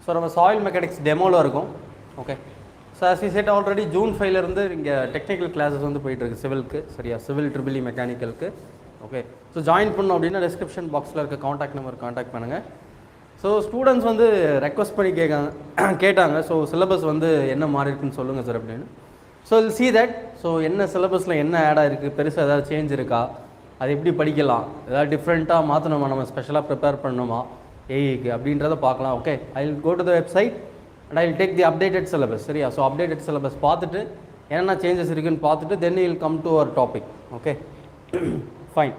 So நம்ம soil mechanics டெமோவில் இருக்கும். Okay. So as we said already June 5 இருந்து இங்கே டெக்னிக்கல் கிளாஸஸ் வந்து போயிட்டுருக்கு சிவிலுக்கு. சரியா, சிவில் ட்ரிபிள் இ மெக்கானிக்கலுக்கு. ஓகே. ஸோ ஜாயின் பண்ணோம் அப்படின்னா டிஸ்கிரிப்ஷன் பாக்ஸில் இருக்க காண்டாக்ட் நம்பர் காண்டாக்ட் பண்ணுங்கள். ஸோ ஸ்டூடெண்ட்ஸ் வந்து ரெக்வஸ்ட் பண்ணி கேட்டாங்க. ஸோ சிலபஸ் வந்து என்ன மாறி இருக்குன்னு சொல்லுங்கள் சார் அப்படின்னு. So will see that. So என்ன சிலபஸில் என்ன ஆடாக இருக்குது, பெருசாக ஏதாவது சேஞ்ச் இருக்கா, அது எப்படி படிக்கலாம், ஏதாவது டிஃப்ரெண்ட்டாக மாற்றணுமா, நம்ம ஸ்பெஷலாக ப்ரிப்பேர் பண்ணணுமா ஏஇக்கு அப்படின்றத பார்க்கலாம். Okay, I will go to the website and I will take the updated syllabus. சரியா, ஸோ அப்டேட்டட் சிலபஸ் பார்த்துட்டு என்னென்ன சேஞ்சஸ் இருக்குன்னு பார்த்துட்டு then will come to our topic. Okay, fine.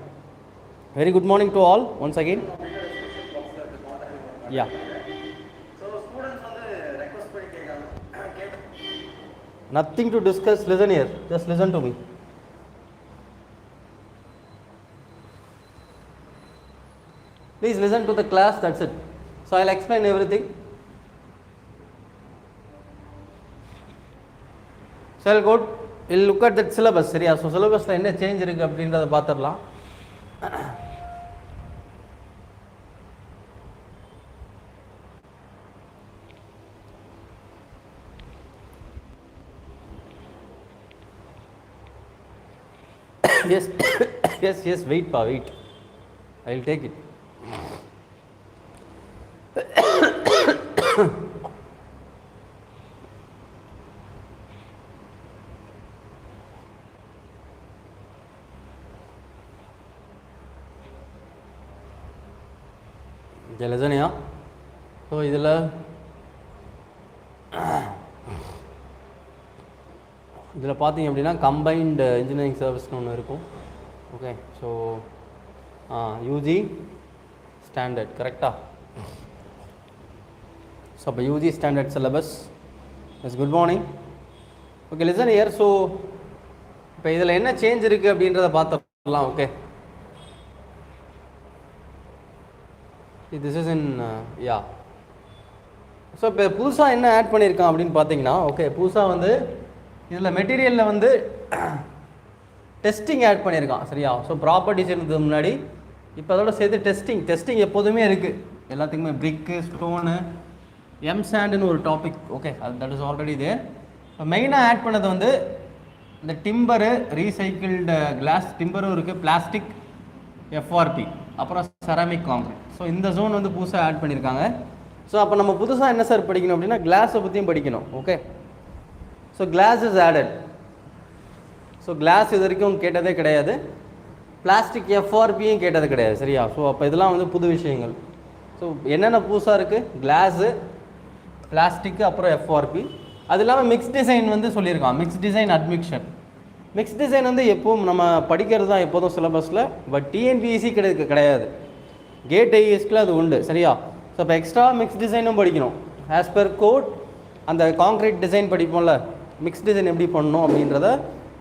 Very good morning to all once again. Yeah, so students வந்து request பண்ணி கேட்காங்க. Nothing to discuss, listen here, just listen to me. Please listen to the class, that's it. So I'll explain everything. So we'll look at that syllabus. சரியா, so syllabus ல என்ன change இருக்கு அப்படின்றத பார்த்துடலாம். yes, wait pa, wait, I'll take it. ஜலசனியா. So இதில் பார்த்தீங்க அப்படின்னா கம்பைன்டு இன்ஜினியரிங் சர்வீஸ்னு ஒன்று இருக்கும். ஓகே, ஸோ யூஜி ஸ்டாண்டர்ட் கரெக்டாக. ஸோ அப்போ UG standard syllabus. Yes, good morning. Okay, listen here. So இப்போ இதில் என்ன சேஞ்ச் இருக்குது அப்படின்றத பார்த்துடலாம். Okay, this is in yeah. So இப்போ புதுசாக என்ன ஆட் பண்ணியிருக்கான் அப்படின்னு பார்த்தீங்கன்னா, ஓகே, புதுசாக வந்து இதில் மெட்டீரியலில் வந்து டெஸ்டிங் ஆட் பண்ணியிருக்கான். சரியா, ஸோ ப்ராப்பர்ட்டிஸ் இருந்தது முன்னாடி, இப்போ அதோட சேர்த்து டெஸ்டிங் எப்போதுமே இருக்குது எல்லாத்துக்குமே. பிரிக்கு, ஸ்டோனு, எம்சாண்டுன்னு ஒரு டாபிக். ஓகே, அது தட் இஸ் ஆல்ரெடி தேர். மெயினாக ஆட் பண்ணது வந்து இந்த டிம்பரு, ரீசைக்கிள்டு கிளாஸ் டிம்பரும் இருக்குது, பிளாஸ்டிக், எஃப்ஆர்பி, அப்புறம் செராமிக் காங்கிரீட். ஸோ இந்த ஜோன் வந்து புதுசாக ஆட் பண்ணியிருக்காங்க. ஸோ அப்போ நம்ம புதுசாக என்ன சார் படிக்கணும் அப்படின்னா கிளாஸை பற்றியும் படிக்கணும். Okay, so class is added. So class இது வரைக்கும் கேட்டதே கிடையாது, பிளாஸ்டிக் எஃப்ஆர்பியும் கேட்டது கிடையாது. சரியா, ஸோ அப்போ இதெல்லாம் வந்து புது விஷயங்கள். ஸோ என்னென்ன புதுசாக இருக்குது, கிளாஸு, பிளாஸ்டிக்கு, அப்புறம் எஃப்ஆர்பி. அது இல்லாமல் மிக்ஸ் டிசைன் வந்து சொல்லியிருக்கான். Mix design admixture. Mix design வந்து எப்போவும் நம்ம படிக்கிறது தான் எப்போதும் சிலபஸில், பட் டிஎன்பிஎஸ்சி கிடையாது. கேட் ஐஎஸ்கில் அது உண்டு. சரியா, ஸோ இப்போ எக்ஸ்ட்ரா மிக்ஸ் டிசைனும் படிக்கணும். ஆஸ் பர் கோட் அந்த காங்க்ரீட் டிசைன் படிப்போம்ல, மிக்ஸ் டிசைன் எப்படி பண்ணணும் அப்படின்றத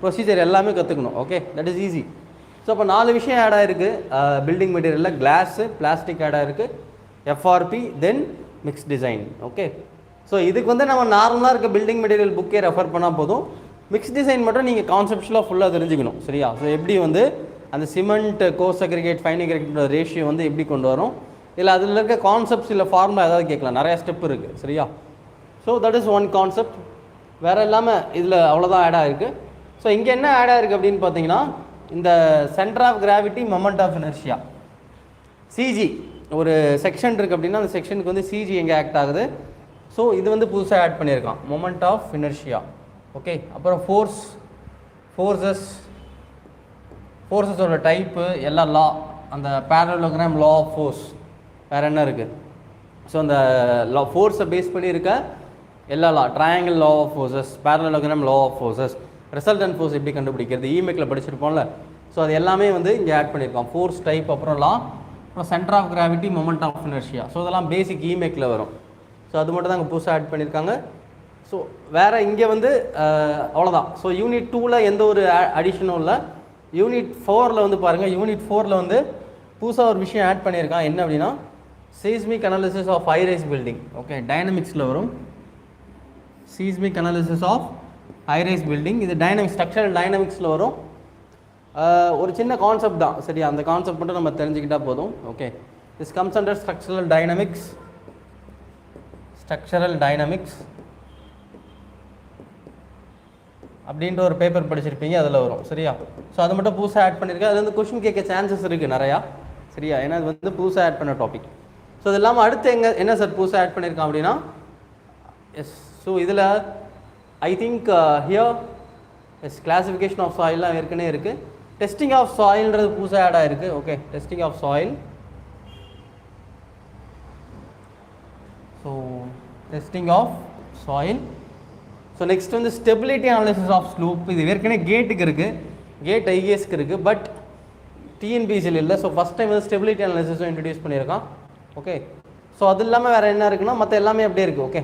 ப்ரொசீஜர் எல்லாமே கற்றுக்கணும். Okay, that is easy. So இப்போ 4 விஷயம் ஆட் ஆகிருக்கு பில்டிங் மெட்டீரியலில். கிளாஸு, பிளாஸ்டிக் ஆட் ஆகிருக்கு, FRP, then mix design. Okay, so இதுக்கு வந்து நம்ம நார்மலாக இருக்க பில்டிங் மெட்டீரியல் புக்கே ரெஃபர் பண்ணால் போதும். மிக்ஸ் டிசைன் மட்டும் நீங்கள் கான்செப்ஷுவலாக ஃபுல்லாக தெரிஞ்சுக்கணும். சரியா, ஸோ எப்படி வந்து அந்த சிமெண்ட் கோஸ் அக்ரிகேட் ஃபைன் அக்ரிகேட் ரேஷியோ வந்து எப்படி கொண்டு வரும், இல்லை அதில் இருக்க கான்செப்ட்ஸ் இல்லை ஃபார்முலா ஏதாவது கேட்கலாம். நிறையா ஸ்டெப் இருக்குது. சரியா, so that is one concept. வேறு இல்லாமல் இதில் அவ்வளோதான் ஆட் ஆகிருக்கு. ஸோ இங்கே என்ன ஆட் ஆகிருக்கு அப்படின்னு பார்த்தீங்கன்னா, இந்த centre of gravity, moment of inertia, CG ஒரு செக்ஷன் இருக்குது அப்படின்னா அந்த செக்ஷனுக்கு வந்து சிஜி எங்கே ஆக்ட் ஆகுது. ஸோ இது வந்து புதுசாக ஆட் பண்ணியிருக்கான், மொமெண்ட் ஆஃப் இனர்ஷியா. ஓகே, அப்புறம் ஃபோர்ஸஸோட டைப்பு, எல்லா லா, அந்த பேரலோகிராம், லா ஆஃப் ஃபோர்ஸ், வேறு என்ன இருக்குது. ஸோ அந்த லா ஃபோர்ஸை பேஸ் பண்ணி இருக்க எல்லா law, triangle law of forces, parallelogram law of forces, resultant force எப்படி கண்டுபிடிக்கிறது, இமெக்கில் படிச்சிருப்போம்ல. ஸோ அது எல்லாமே வந்து இங்கே ஆட் பண்ணியிருக்கோம். ஃபோர்ஸ் டைப், அப்புறம் லா, அப்புறம் centre of gravity, moment of inertia. So இதெல்லாம் பேசிக் இமெக்கில் வரும். ஸோ அது மட்டும் தான் அங்கே புதுசாக ஆட் பண்ணியிருக்காங்க. ஸோ வேறு இங்கே வந்து அவ்வளோதான். ஸோ யூனிட் 2ல் எந்த ஒரு அடிஷனும் இல்லை. யூனிட் 4ல் வந்து பாருங்கள், யூனிட் 4ல் வந்து புதுசாக ஒரு விஷயம் ஆட் பண்ணியிருக்கான். என்ன அப்படின்னா seismic analysis of high rise building. Okay, டைனமிக்ஸில் வரும். seismic analysis of high rise building, இது டைனமிக்ஸ், ஸ்ட்ரக்சரல் டைனமிக்ஸில் வரும். ஒரு சின்ன கான்செப்ட் தான். சரியா, அந்த கான்செப்ட் மட்டும் நம்ம தெரிஞ்சுக்கிட்டால் போதும். Okay, this comes under structural dynamics. Structural dynamics அப்படின்ற ஒரு பேப்பர் படிச்சிருப்பீங்க, அதில் வரும். சரியா? ஸோ அது மட்டும் புதுசாக ஆட் பண்ணியிருக்கேன். அது வந்து கொஷின் கேட்க சான்சஸ் இருக்குது நிறையா. சரியா? ஏன்னா அது வந்து புதுசாக ஆட் பண்ண டாபிக். ஸோ இது இல்லாமல் அடுத்து என்ன சார் புதுசாக ஆட் பண்ணியிருக்கான் அப்படின்னா, எஸ், ஸோ இதில் I think here yes classification of சாயில்லாம் ஏற்கனவே இருக்குது. டெஸ்டிங் ஆஃப் சாயில்ன்றது புதுசாக ஆட் ஆகிருக்கு. Okay, testing of soil. So testing of soil. So next வந்து ஸ்டெபிலிட்டி அனாலிசிஸ் ஆஃப் ஸ்லோப். இது ஏற்கனவே கேட்டுக்கு இருக்குது, கேட் ஐஏஎஸ்க்கு இருக்குது, பட் டிஎன்பிசியில் இல்லை. ஸோ ஃபஸ்ட் டைம் வந்து ஸ்டெபிலிட்டி அனாலிசிஸும் இன்ட்ரடியூஸ் பண்ணியிருக்கான். ஓகே, ஸோ அது இல்லாமல் வேறு என்ன இருக்குன்னா மற்ற எல்லாமே அப்படியே இருக்குது. Okay,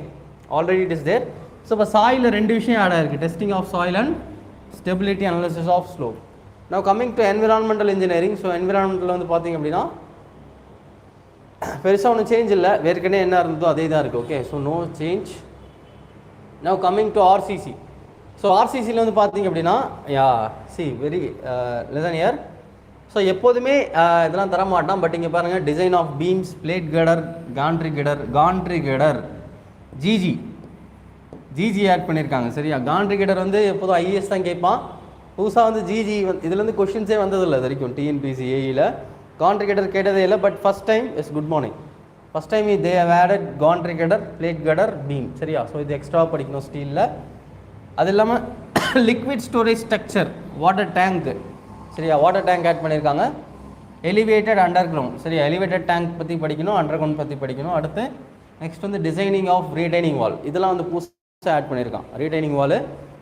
already it is there. So இப்போ சாயில் ரெண்டு விஷயம் ஆட் ஆகிருக்கு, testing of soil and stability analysis of slope. Now coming to environmental engineering. So environmental வந்து பார்த்திங்க அப்படின்னா பெருசாக ஒன்றும் சேஞ்ச் இல்லை, ஏற்கனவே என்ன இருந்ததோ அதே தான் இருக்குது. Okay, so no change. Now coming to RCC. So ஆர்சிசியில் வந்து பார்த்திங்க அப்படின்னா வெரி லிசன் இயர். ஸோ எப்போதுமே இதெல்லாம் தர மாட்டான், பட் இங்கே பாருங்கள், design of beams, plate girder, gantry girder, GG add பண்ணியிருக்காங்க. சரியா? கான்ட்ரி கெடர் வந்து எப்போதும் ஐஏஎஸ் தான் கேட்பான். புதுசாக வந்து ஜிஜி இதுலேருந்து கொஷின்ஸே வந்ததில்லை இது வரைக்கும் டிஎன்பிசி ஏஇயில். கான்ட்ரி கெடர் கேட்டதே இல்லை, but first time yes good morning, first time they have added gantry girder, plate girder, beam. சரியா? ஸோ இது எக்ஸ்ட்ரா படிக்கணும் ஸ்டீலில். அது இல்லாமல் liquid storage structure, water tank. சரியா? வாட்டர் டேங்க் ஆட் பண்ணியிருக்காங்க. Elevated underground. சரியா? எலிவேட்டட் டேங்க் பற்றி படிக்கணும், அண்டர் கிரவுண்ட் பற்றி படிக்கணும். அடுத்து நெக்ஸ்ட் வந்து டிசைனிங் ஆஃப் ரீடைனிங் வால். இதெல்லாம் வந்து புதுசாக ஆட் பண்ணியிருக்கான். ரீடைனிங் வால்,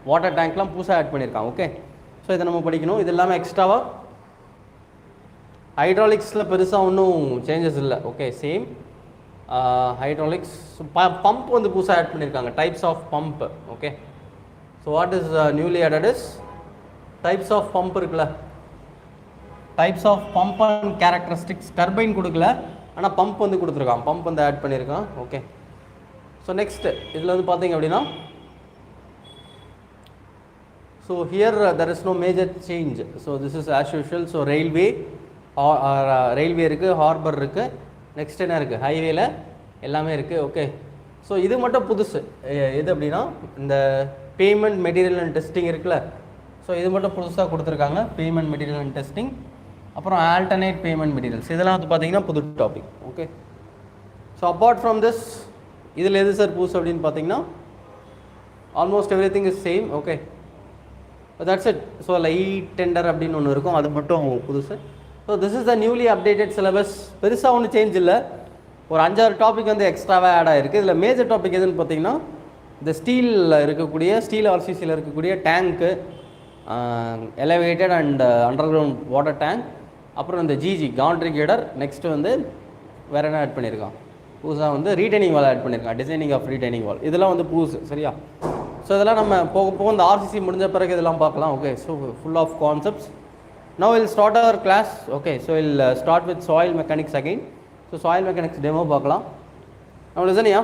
வாட்டர் டேங்க்லாம் புதுசாக ஆட் பண்ணியிருக்கான். ஓகே, ஸோ இதை நம்ம படிக்கணும். இது இல்லாமல் எக்ஸ்ட்ராவாக ஹைட்ராலிக்ஸில் பெருசாக ஒன்றும் சேஞ்சஸ் இல்லை. Okay, same hydraulics. பம்ப் வந்து புதுசாக ஆட் பண்ணியிருக்காங்க, types of pump. Okay, so what is newly added is types of pump இருக்குல்ல, types of pump and characteristics. Turbine கொடுக்கல, ஆனால் பம்ப் வந்து கொடுத்துருக்கான், பம்ப் வந்து ஆட் பண்ணியிருக்கான். ஓகே, ஸோ நெக்ஸ்ட் இதில் வந்து பார்த்தீங்க அப்படின்னா, so here there is no major change. So this is as usual. So railway இருக்குது, ஹார்பர் இருக்குது, நெக்ஸ்ட் என்ன இருக்குது, ஹைவேல எல்லாமே இருக்குது. ஓகே, ஸோ இது மட்டும் புதுசு. எது அப்படின்னா இந்த பேமெண்ட் மெட்டீரியல் அண்ட் டெஸ்டிங் இருக்குல்ல, ஸோ இது மட்டும் புதுசாக கொடுத்துருக்காங்க, பேமெண்ட் மெட்டீரியல் அண்ட் டெஸ்டிங். அப்புறம் ஆல்டர்னேட் பேமெண்ட் மெட்டீரியல்ஸ், இதெல்லாம் வந்து பார்த்தீங்கன்னா புது topic. Okay, so apart from this இதில் எது சார் புதுசு அப்படின்னு பார்த்தீங்கன்னா almost every thing is same. Okay, that's it. So light tender அப்படின்னு ஒன்று இருக்கும், அது மட்டும் புதுசு. So this is the newly updated syllabus. பெருசாக ஒன்றும் சேஞ்ச் இல்லை, ஒரு 5-6 டாபிக் வந்து எக்ஸ்ட்ராவாக ஆட் ஆகிருக்கு. இதில் மேஜர் டாபிக் எதுன்னு பார்த்தீங்கன்னா இந்த ஸ்டீலில் இருக்கக்கூடிய, ஸ்டீல் ஆர்சிசியில் இருக்கக்கூடிய டேங்க்கு, elevated and underground water tank, அப்புறம் இந்த ஜிஜி கான்ட்ரி கெடர், நெக்ஸ்ட்டு வந்து வேறு என்ன ஆட் பண்ணியிருக்கான் புதுசாக வந்து ரீடைனிங் வால் ஆட் பண்ணியிருக்கான், டிசைனிங் ஆஃப் ரீடைனிங் வால். இதெல்லாம் வந்து புதுசு. சரியா? ஸோ இதெல்லாம் நம்ம போக போக இந்த ஆர்சிசி முடிஞ்ச பிறகு இதெல்லாம் பார்க்கலாம். Okay, so full of concepts. Now we'll start our class. Okay, so we'll start with soil mechanics again. So soil mechanics demo பார்க்கலாம். Now listen here.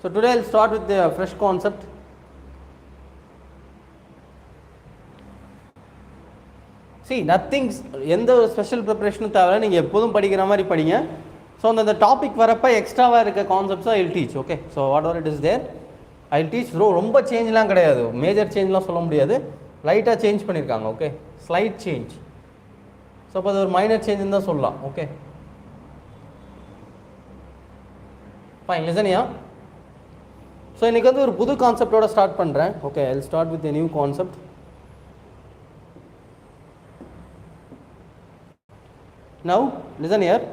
So today I'll start with the fresh concept. See, nothing, எந்த special ப்ரிப்பரேஷனும் தேவையில்லை, நீங்கள் எப்போதும் படிக்கிற மாதிரி படிங்க. So அந்த topic வரப்போ எக்ஸ்ட்ராவாக இருக்க கான்செப்ட்ஸை I will teach. Okay, so whatever it is there I will teach. ரொம்ப சேஞ்செலாம் கிடையாது, மேஜர் சேஞ்ச்லாம் சொல்ல முடியாது, லைட்டாக சேஞ்ச் பண்ணியிருக்காங்க. Okay, slide change. ஸோ அப்போ அது ஒரு மைனர் சேஞ்சுன்னு தான் சொல்லலாம். Okay, fine, லிசனியா. ஸோ இன்றைக்கி வந்து ஒரு புது கான்செப்டோட ஸ்டார்ட் பண்ணுறேன். Okay, I will start with a new concept. Now listen here.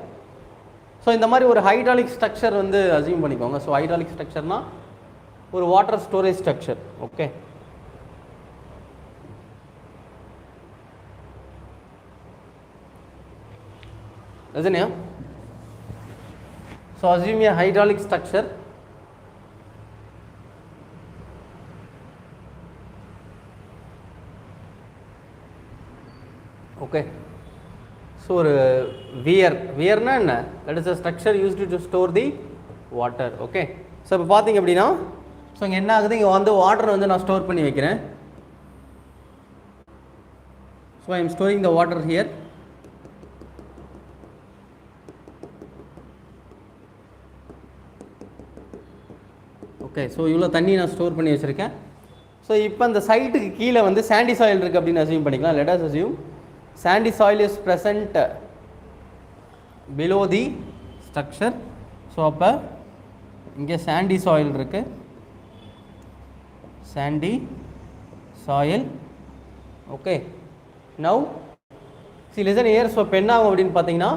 So இந்த மாதிரி ஒரு ஹைட்ராலிக் ஸ்ட்ரக்சர் வந்து அசியூம் பண்ணிக்கோங்க. ஸோ ஹைட்ராலிக் ஸ்ட்ரக்சர்னா ஒரு water storage structure. Okay, isn't it? So assume a hydraulic structure. Okay, so ஒரு வியர்னா என்ன, that is a structure used to store the water. Okay, so இப்போ பார்த்தீங்க அப்படின்னா, ஸோ இங்கே என்ன ஆகுது, இங்கே வந்து வாட்டர் வந்து நான் ஸ்டோர் பண்ணி வைக்கிறேன். So I am storing the water here. Okay. So இவ்வளோ தண்ணி நான் ஸ்டோர் பண்ணி வச்சுருக்கேன். ஸோ இப்போ அந்த சைட்டுக்கு கீழே வந்து சாண்டி சாயில் இருக்குது அப்படின்னு அசியூம் பண்ணிக்கலாம். Let us assume Chandy soil is present below the structure. So அப்போ இங்கே சாண்டி சாயில் இருக்குது, Chandy soil. Okay, now C listen here. So இப்போ என்ன ஆகும் அப்படின்னு பார்த்தீங்கன்னா,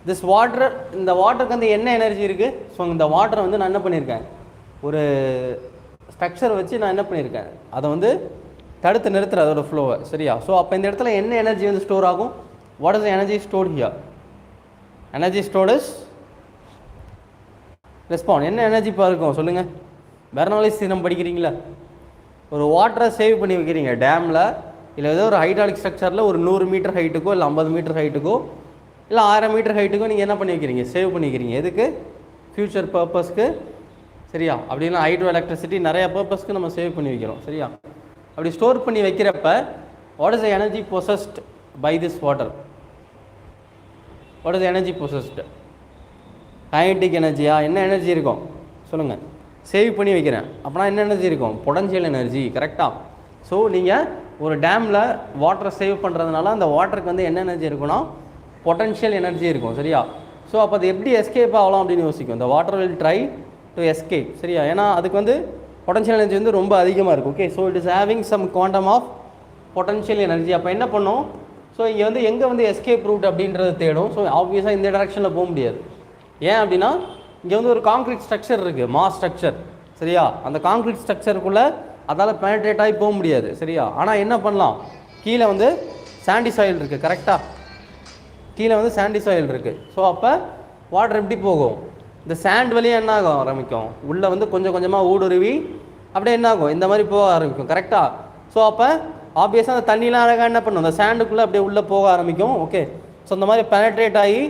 திஸ் வாட்டர், இந்த வாட்டருக்கு வந்து என்ன எனர்ஜி இருக்குது? ஸோ இந்த வாட்டரை வந்து நான் என்ன பண்ணியிருக்கேன், ஒரு ஸ்ட்ரக்சர் வச்சு நான் என்ன பண்ணியிருக்கேன், அதை வந்து தடுத்து நிறுத்துற அதோட ஃப்ளோவை. சரியா? ஸோ அப்போ இந்த இடத்துல என்ன எனர்ஜி வந்து ஸ்டோர் ஆகும்? What is the energy stored here? Energy stored is respond. என்ன எனர்ஜி இப்போ இருக்கும் சொல்லுங்கள்? பெர்னோலிஸ் தியரம் படிக்கிறீங்களா? ஒரு வாட்டரை சேவ் பண்ணி வைக்கிறீங்க டேமில், இல்லை ஏதோ ஒரு ஹைட்ராலிக் ஸ்ட்ரக்சரில் ஒரு 100 மீட்டர் ஹைட்டுக்கோ இல்லை 50 மீட்டர் ஹைட்டுக்கோ இல்லை 1000 மீட்டர் ஹைட்டுக்கோ நீங்கள் என்ன பண்ணி வைக்கிறீங்க, சேவ் பண்ணி வைக்கிறீங்க. எதுக்கு? ஃப்யூச்சர் பர்பஸ்க்கு. சரியா? அப்படின்னா ஹைட்ரோ எலக்ட்ரிசிட்டி நிறைய பர்பஸ்க்கு நம்ம சேவ் பண்ணி வைக்கிறோம். சரியா? அப்படி ஸ்டோர் பண்ணி வைக்கிறப்ப what is the energy possessed by this water? What is the energy possessed? Kinetic எனர்ஜியா? என்ன எனர்ஜி இருக்கும் சொல்லுங்கள்? சேவ் பண்ணி வைக்கிறேன் அப்படின்னா என்ன எனர்ஜி இருக்கும்? Potential energy. கரெக்டாக? ஸோ நீங்கள் ஒரு டேமில் வாட்டரை சேவ் பண்ணுறதுனால அந்த வாட்டருக்கு வந்து என்ன எனர்ஜி இருக்குன்னா பொட்டன்ஷியல் எனர்ஜி இருக்கும். சரியா? ஸோ அப்போ அது எப்படி எஸ்கேப் ஆகலாம் அப்படின்னு யோசிக்கும். இந்த water will try to escape. சரியா? ஏன்னா அதுக்கு வந்து பொட்டன்ஷியல் எனர்ஜி வந்து ரொம்ப அதிகமாக இருக்கும். Okay, so it is having some quantum of potential energy. அப்போ என்ன பண்ணும்? ஸோ இங்கே வந்து எங்கே வந்து எஸ்கேப் ரூட் அப்படின்றது தேடும். ஸோ ஆப்வியஸாக இந்த டைரெக்ஷனில் போக முடியாது. ஏன் அப்படின்னா இங்கே வந்து ஒரு கான்க்ரீட் ஸ்ட்ரக்சர் இருக்குது, மாஸ் ஸ்ட்ரக்சர். சரியா? அந்த கான்க்ரீட் ஸ்ட்ரக்சருக்குள்ளே அதால் பெனட்ரேட் ஆகி போக முடியாது. சரியா? ஆனால் என்ன பண்ணலாம், கீழே வந்து சாண்டி சாயில் இருக்குது. கரெக்டாக? கீழே வந்து சாண்டி சாயில் இருக்குது. ஸோ அப்போ வாட்டர் எப்படி போகும்? இந்த சாண்ட் வழியாக என்ன ஆகும் ஆரம்பிக்கும், உள்ளே வந்து கொஞ்சம் கொஞ்சமாக ஊடுருவி அப்படியே என்ன ஆகும், இந்த மாதிரி போக ஆரம்பிக்கும். கரெக்டாக? ஸோ அப்போ ஆப்வியஸாக அந்த தண்ணிலாம் அழகாக என்ன பண்ணும், அந்த சாண்டுக்குள்ளே அப்படியே உள்ளே போக ஆரம்பிக்கும். ஓகே, ஸோ இந்த மாதிரி பெனட்ரேட் ஆகி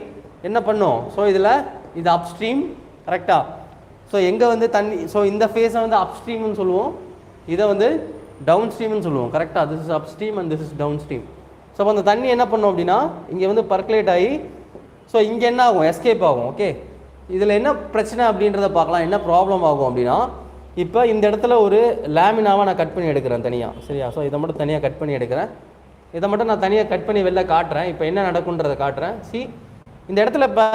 என்ன பண்ணும், ஸோ இதில் இது அப்ஸ்ட்ரீம். கரெக்டாக? ஸோ எங்கே வந்து தண்ணி, ஸோ இந்த ஃபேஸை வந்து அப்ஸ்ட்ரீம்னு சொல்லுவோம், இதை வந்து டவுன் ஸ்ட்ரீம்னு சொல்லுவோம். கரெக்டாக? This is upstream and this is downstream. So அப்போ அந்த தண்ணி என்ன பண்ணும் அப்படின்னா இங்கே வந்து பர்குலேட் ஆகி ஸோ இங்கே என்ன ஆகும், எஸ்கேப் ஆகும். ஓகே, இதில் என்ன பிரச்சனை அப்படின்றத பார்க்கலாம், என்ன ப்ராப்ளம் ஆகும் அப்படின்னா, இப்போ இந்த இடத்துல ஒரு லேமினாவை நான் கட் பண்ணி எடுக்கிறேன் தனியாக. சரியா? ஸோ இதை மட்டும் தனியாக கட் பண்ணி எடுக்கிறேன். இதை மட்டும் நான் தனியாக கட் பண்ணி வெளில காட்டுறேன். இப்போ என்ன நடக்குன்றதை காட்டுறேன். சி, இந்த இடத்துல இப்போ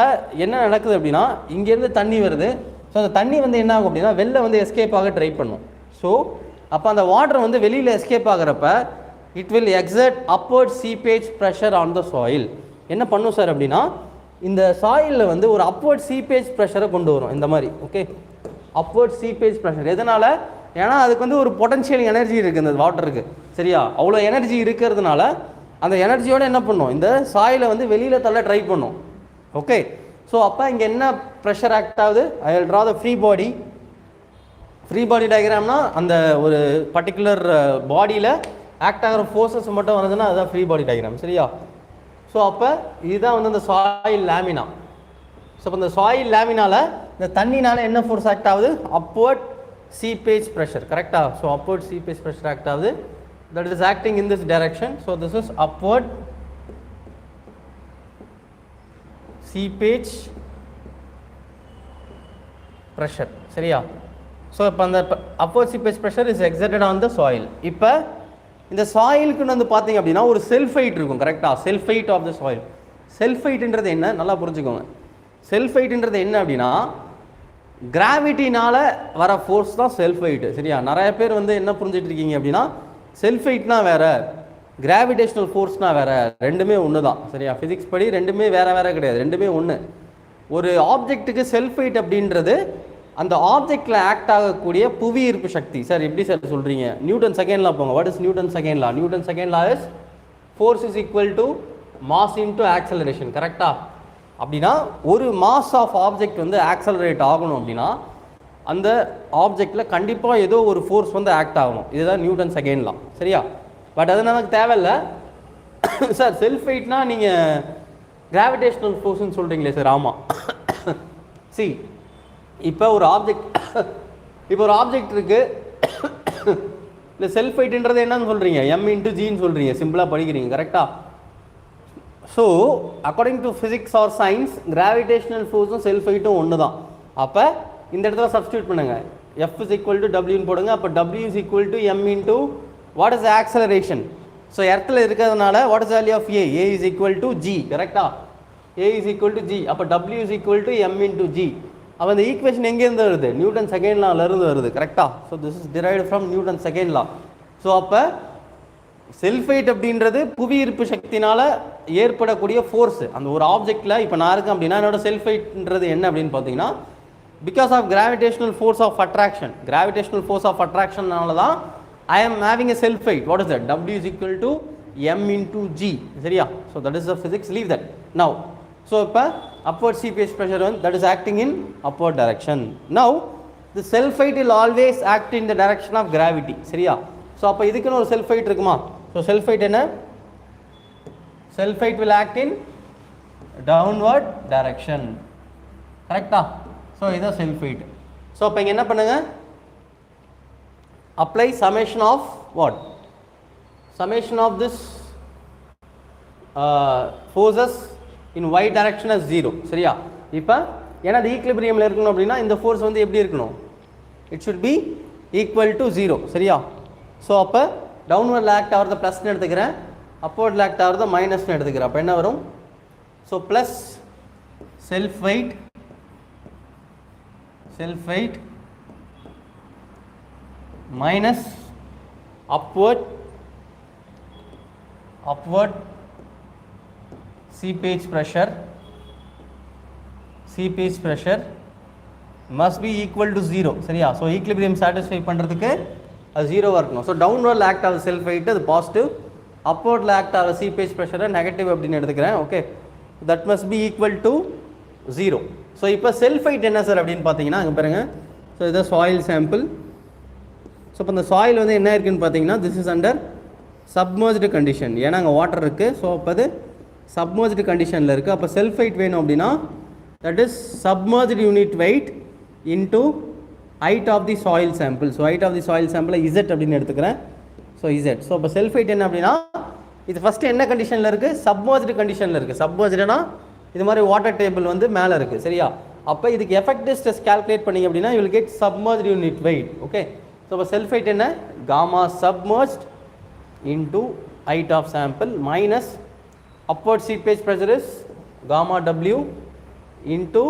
என்ன நடக்குது அப்படின்னா, இங்கேருந்து தண்ணி வருது. ஸோ அந்த தண்ணி வந்து என்ன ஆகும் அப்படின்னா வெளில வந்து எஸ்கேப் ஆக ட்ரை பண்ணும். ஸோ அப்போ அந்த வாட்டர் வந்து வெளியில் எஸ்கேப் ஆகிறப்ப it will exert upward seepage pressure on the soil. என்ன பண்ணும் சார் அப்படின்னா, இந்த சாயிலில் வந்து ஒரு அப்வர்ட் சீப்பேஜ் ப்ரெஷரை கொண்டு வரும் இந்த மாதிரி. ஓகே, அப்வர்ட் சீப்பேஜ் ப்ரெஷர் எதனால்? ஏன்னா அதுக்கு வந்து ஒரு பொட்டன்ஷியல் எனர்ஜி இருக்குது இந்த வாட்டருக்கு. சரியா? அவ்வளோ எனர்ஜி இருக்கிறதுனால அந்த எனர்ஜியோடு என்ன பண்ணும், இந்த சாயிலை வந்து வெளியில் தள்ள ட்ரை பண்ணும். ஓகே, ஸோ அப்போ இங்கே என்ன ப்ரெஷர் ஆக்ட் ஆகுது? I will draw the free body. Free body டயக்ராம்னா அந்த ஒரு பர்டிகுலர் பாடியில் ஆக்ட் ஆகிற ஃபோர்ஸஸ் மட்டும் வருதுன்னா அதுதான் ஃப்ரீ பாடி டயக்ராம். சரியா? ஸோ அப்போ இதுதான் வந்து அந்த சாயில் லேமினா. ஸோ இப்போ இந்த சாயில் லேமினால இந்த தண்ணினால என்ன ஃபோர்ஸ் ஆக்ட் ஆகுது? Upward seepage pressure. கரெக்டாக? So upward seepage pressure act ஆகுது. That is acting in this direction. So this is upward seepage pressure. சரியா? ஸோ இப்போ அந்த upward seepage pressure is exerted on the soil. இப்போ இந்த சாயிலுக்குன்னு வந்து பார்த்தீங்க அப்படின்னா ஒரு செல்ஃபைட் இருக்கும். கரெக்டாக? செல்ஃபைட் ஆஃப் த சாயில். செல்ஃபைட்ன்றது என்ன நல்லா புரிஞ்சுக்கோங்க. செல்ஃபைட்ன்றது என்ன அப்படின்னா கிராவிட்டினால் வர ஃபோர்ஸ் தான் செல்ஃபைட்டு. சரியா? நிறைய பேர் வந்து என்ன புரிஞ்சிட்டு இருக்கீங்க அப்படின்னா செல்ஃபைட்னா வேறு, கிராவிடேஷனல் ஃபோர்ஸ்னால் வேறு, ரெண்டுமே ஒன்று தான். சரியா? ஃபிசிக்ஸ் படி ரெண்டுமே வேறு வேறு கிடையாது, ரெண்டுமே ஒன்று. ஒரு ஆப்ஜெக்ட்டுக்கு செல்ஃபைட் அப்படின்றது அந்த ஆப்ஜெக்டில் ஆக்ட் ஆகக்கூடிய புவி ஈர்ப்பு சக்தி. சார் எப்படி சார் சொல்கிறீங்க? நியூட்டன் செகண்ட் லா போங்க. What is Newton second law? Newton second law is force is equal to mass into acceleration. கரெக்டாக? அப்படின்னா ஒரு மாஸ் ஆஃப் ஆப்ஜெக்ட் வந்து ஆக்சலரேட் ஆகணும் அப்படின்னா அந்த ஆப்ஜெக்டில் கண்டிப்பாக ஏதோ ஒரு ஃபோர்ஸ் வந்து ஆக்ட் ஆகணும். இதுதான் நியூட்டன் செகண்ட் லா. சரியா? பட் அது நமக்கு தேவையில்லை சார். செல்ஃபைட்னா நீங்கள் கிராவிடேஷனல் ஃபோர்ஸ்ன்னு சொல்கிறீங்களே சார். ஆமாம். சி, இப்போ ஒரு ஆப்ஜெக்ட் இருக்குது, இல்லை செல்ஃபைட்ன்றது என்னன்னு சொல்கிறீங்க? எம் இன்ட்டு ஜின்னு சொல்கிறீங்க, சிம்பிளாக படிக்கிறீங்க. கரெக்டாக? So according to physics or science gravitational ஃபோர்ஸும் செல்ஃபைட்டும் ஒன்று தான். அப்போ இந்த இடத்துல சப்ஸ்டியூட் பண்ணுங்க. F is equal to W ன்னு போடுங்க. அப்போ W is equal to M into what is the acceleration? So எர்த்தில் இருக்கிறதுனால what is the value of A? A is equal to G, கரெக்டா? A is equal to G. அப்போ W is equal to M into G. அப்போ இந்த equation எங்கேருந்து வருது? Newton second லாலேருந்து வருது, கரெக்டா? So this is derived from Newton second law. So அப்போ self wait அப்படின்றது புவி ஈர்ப்பு சக்தினால ஏற்படக்கூடிய ஃபோர்ஸ். அந்த ஒரு ஆப்ஜெக்டில் இப்போ நான் இருக்கேன் அப்படின்னா என்னோட செல்ஃப் வெயிட்ன்றது என்ன அப்படின்னு பார்த்தீங்கன்னா because of gravitational force of attraction. Gravitational force of அட்ராக்ஷன்னால தான் I am having a self weight. What is that? W is equal to M into G. சரியா? So that is the physics. Leave that. Now, so இப்போ upward seepage pressure that is acting in upward direction. Now, the self weight will always act in the direction of gravity. சரியா? So அப்போ இதுக்குன்னு ஒரு self weight இருக்குமா? So self weight என்ன? Self weight will act in downward direction. கரெக்டா? So இதுதான் self weight. So அப்போ இங்கே என்ன பண்ணுங்க? Apply summation of what? Summation of this forces in y direction as 0. சரியா? இப்போ ஏன்னா அது ஈக்லிபிரியமில் இருக்கணும் அப்படின்னா இந்த ஃபோர்ஸ் வந்து எப்படி இருக்கணும்? It should be equal to 0. சரியா? ஸோ அப்போ டவுன்வர்டில் ஆக்ட் ஆகிறத ப்ளஸ்ன்னு எடுத்துக்கிறேன், அப்போர்டில் ஆக்ட் ஆகிறத மைனஸ்ன்னு எடுத்துக்கிறேன். அப்போ என்ன வரும்? So plus self wait minus upward seepage pressure must be equal to 0. சரியா? ஸோ ஈக்லிபிரியம் சாட்டிஸ்ஃபை பண்ணுறதுக்கு அது 0 இருக்கணும். ஸோ டவுன்வர்டில் ஆக்ட் ஆகிற செல்ஃப் வெயிட் அது பாசிட்டிவ், அப்போர்டில் ஆக்ட் ஆகிற சீபேஜ் ப்ரெஷரை நெகட்டிவ் அப்படின்னு எடுத்துக்கிறேன். Okay, that must be equal to 0. So இப்போ செல்ஃப் வெயிட் என்ன சார் அப்படின்னு பார்த்தீங்கன்னா அங்கே பாருங்கள். ஸோ இதான் சாயில் சாம்பிள். ஸோ இப்போ இந்த சாயில் வந்து என்ன இருக்குதுன்னு பார்த்தீங்கன்னா this is under submerged condition. ஏன்னா அங்கே வாட்டர் இருக்குது. ஸோ அப்போ அது சப்மர்ஜ்டு கண்டிஷனில் இருக்குது. அப்போ செல்ஃப் வெயிட் வேணும் அப்படின்னா that is submerged unit weight into height of the soil sample. So height of the soil சாம்பிளை இசட் அப்படின்னு எடுத்துக்கிறேன். So Z. ஸோ இப்போ செல்ஃப் வெயிட் என்ன அப்படின்னா இது ஃபஸ்ட்டு என்ன கண்டிஷனில் இருக்குது? சப்மர்ஜ்டு கண்டிஷனில் இருக்குது. சப்மர்ஜ்டுனா இது மாதிரி வாட்டர் டேபிள் வந்து மேலே இருக்குது. சரியா? அப்போ இதுக்கு எஃபெக்டிவ் ஸ்ட்ரெஸ் கால்குலேட் பண்ணிங்க அப்படின்னா you will get submerged unit wait. Okay, so the self weight என்ன? gamma submerged into height of sample minus upward seepage pressure is gamma W into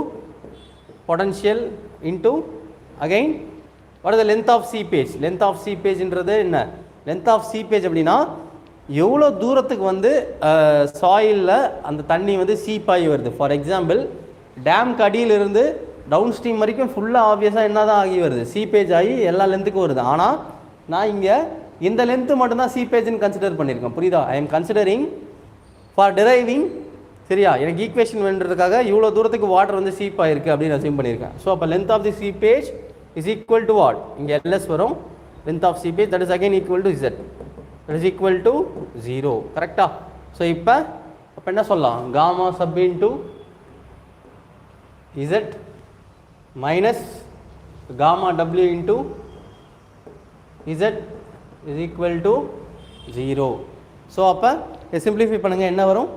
potential into again what is the length of seepage? Length of seepage என்றது என்ன? length of seepage அப்படின்னா எவ்வளோ தூரத்துக்கு வந்து சாயிலில் அந்த தண்ணி வந்து சீப்பாகி வருது. ஃபார் எக்ஸாம்பிள் டேம் கடியிலிருந்து டவுன் ஸ்ட்ரீம் வரைக்கும் ஃபுல்லாக ஆப்வியஸாக என்ன தான் ஆகி வருது? சீபேஜ் ஆகி எல்லா லென்த்துக்கும் வருது. ஆனால் நான் இங்கே இந்த லென்த்து மட்டும்தான் சீபேஜ்னு கன்சிடர் பண்ணியிருக்கேன். புரியுதா? I am considering for driving. சரியா? எனக்கு ஈக்குவேஷன் வேண்டுறதுக்காக இவ்வளோ தூரத்துக்கு வாட்டர் வந்து சீப் ஆகிருக்கு அப்படின்னு அசியூம் பண்ணியிருக்கேன். ஸோ அப்போ length of the seepage is equal to what? இங்கே எல்எஸ் வரும். Length of seepage that is again equal to Z. That is equal to 0. கரெக்டா? ஸோ இப்போ என்ன சொல்லலாம்? Gamma sub into Z minus gamma W into Z is equal to 0. So அப்போ simplify பண்ணுங்க என்ன வரும்?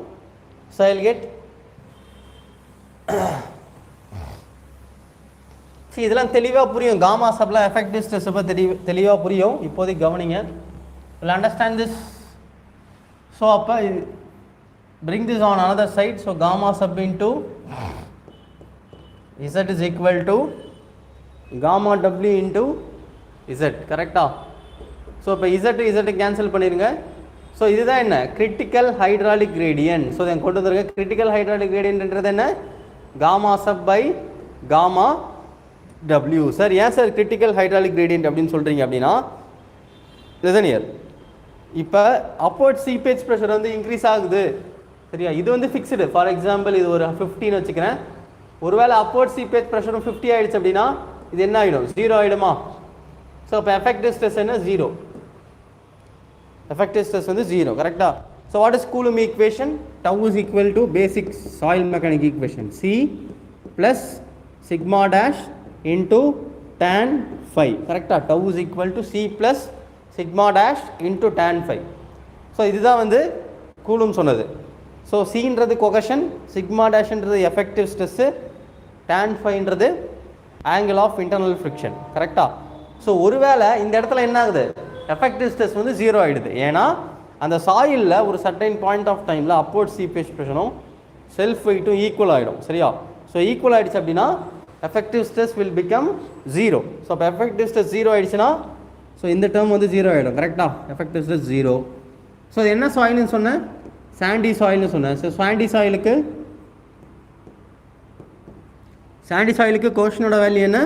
So I'll get see இதெல்லாம் தெளிவாக புரியும். காமா சப்ல எஃபெக்டிவ் ஸ்ட்ரெஸ் அப்போ தெளிவாக புரியும். இப்போதைக்கு கவனிங்க. will understand this. So அப்போ bring this on another side. So gamma sub into Z is equal to gamma W into Z. கரெக்டா? ஸோ இப்போ Z கேன்சல் பண்ணிடுங்க. ஸோ இதுதான் என்ன? Critical hydraulic gradient. ஸோ இதை கொண்டு வந்துருங்க. கிரிட்டிக்கல் ஹைட்ராலிக் கிரேடியன்ட்ன்றது என்ன? Gamma sub by gamma W. Sir ஏன் சார் கிரிட்டிக்கல் ஹைட்ராலிக் கிரேடியன்ட் அப்படின்னு சொல்கிறீங்க அப்படின்னா லிசன் ஹியர். இப்போ அப்போர்ட் சீபேஜ் ப்ரெஷர் வந்து இன்க்ரீஸ் ஆகுது. சரியா? இது வந்து ஃபிக்ஸ்டு. ஃபார் எக்ஸாம்பிள் இது ஒரு 15 வச்சுக்கிறேன். ஒருவேளை அப்போர்ட் சீபேஜ் ப்ரெஷரும் 50 ஆகிடுச்சு அப்படின்னா இது என்ன ஆகிடும்? 0 ஆகிடுமா? ஸோ இப்போ எஃபெக்டிவ் ஸ்ட்ரெஸ் என்ன? 0. எஃபெக்டிவ் ஸ்ட்ரெஸ் வந்து 0. கரெக்டா? So what is Coulomb equation? Tau is equal to basic soil mechanic equation C plus sigma dash into tan phi. கரெக்டா? Tau is equal to C plus sigma dash into tan phi. So இதுதான் வந்து Coulomb சொன்னது. So சின்றது cohesion, sigma டேஷ்ன்றது effective stress, tan phiன்றது angle of internal friction. கரெக்டாக? So ஒருவேளை இந்த இடத்துல என்ன ஆகுது, எஃபெக்டிவ் ஸ்ட்ரெஸ் வந்து 0 ஆகிடுது. ஏன்னா அந்த சாயிலில் ஒரு சர்டைன் பாயிண்ட் ஆஃப் டைமில் அப்வர்ட் சீபேஜ் ப்ரெஷரும் செல்ஃப் வெயிட்டும் ஈக்குவல் ஆகிடும். சரியா? ஸோ ஈக்குவல் ஆகிடுச்சு அப்படின்னா effective stress will become 0. So அப்போ எஃபெக்டிவ் ஸ்ட்ரெஸ் 0 ஆகிடுச்சுன்னா ஸோ இந்த டேர்ம் வந்து 0 ஆகிடும். கரெக்டாக? Effective stress 0. ஸோ அது என்ன சாயில்னு சொன்னேன், சாண்டி சாயில்னு சொன்னேன். ஸோ சாண்டி சாயிலுக்கு கோஷனோட வேல்யூ என்ன,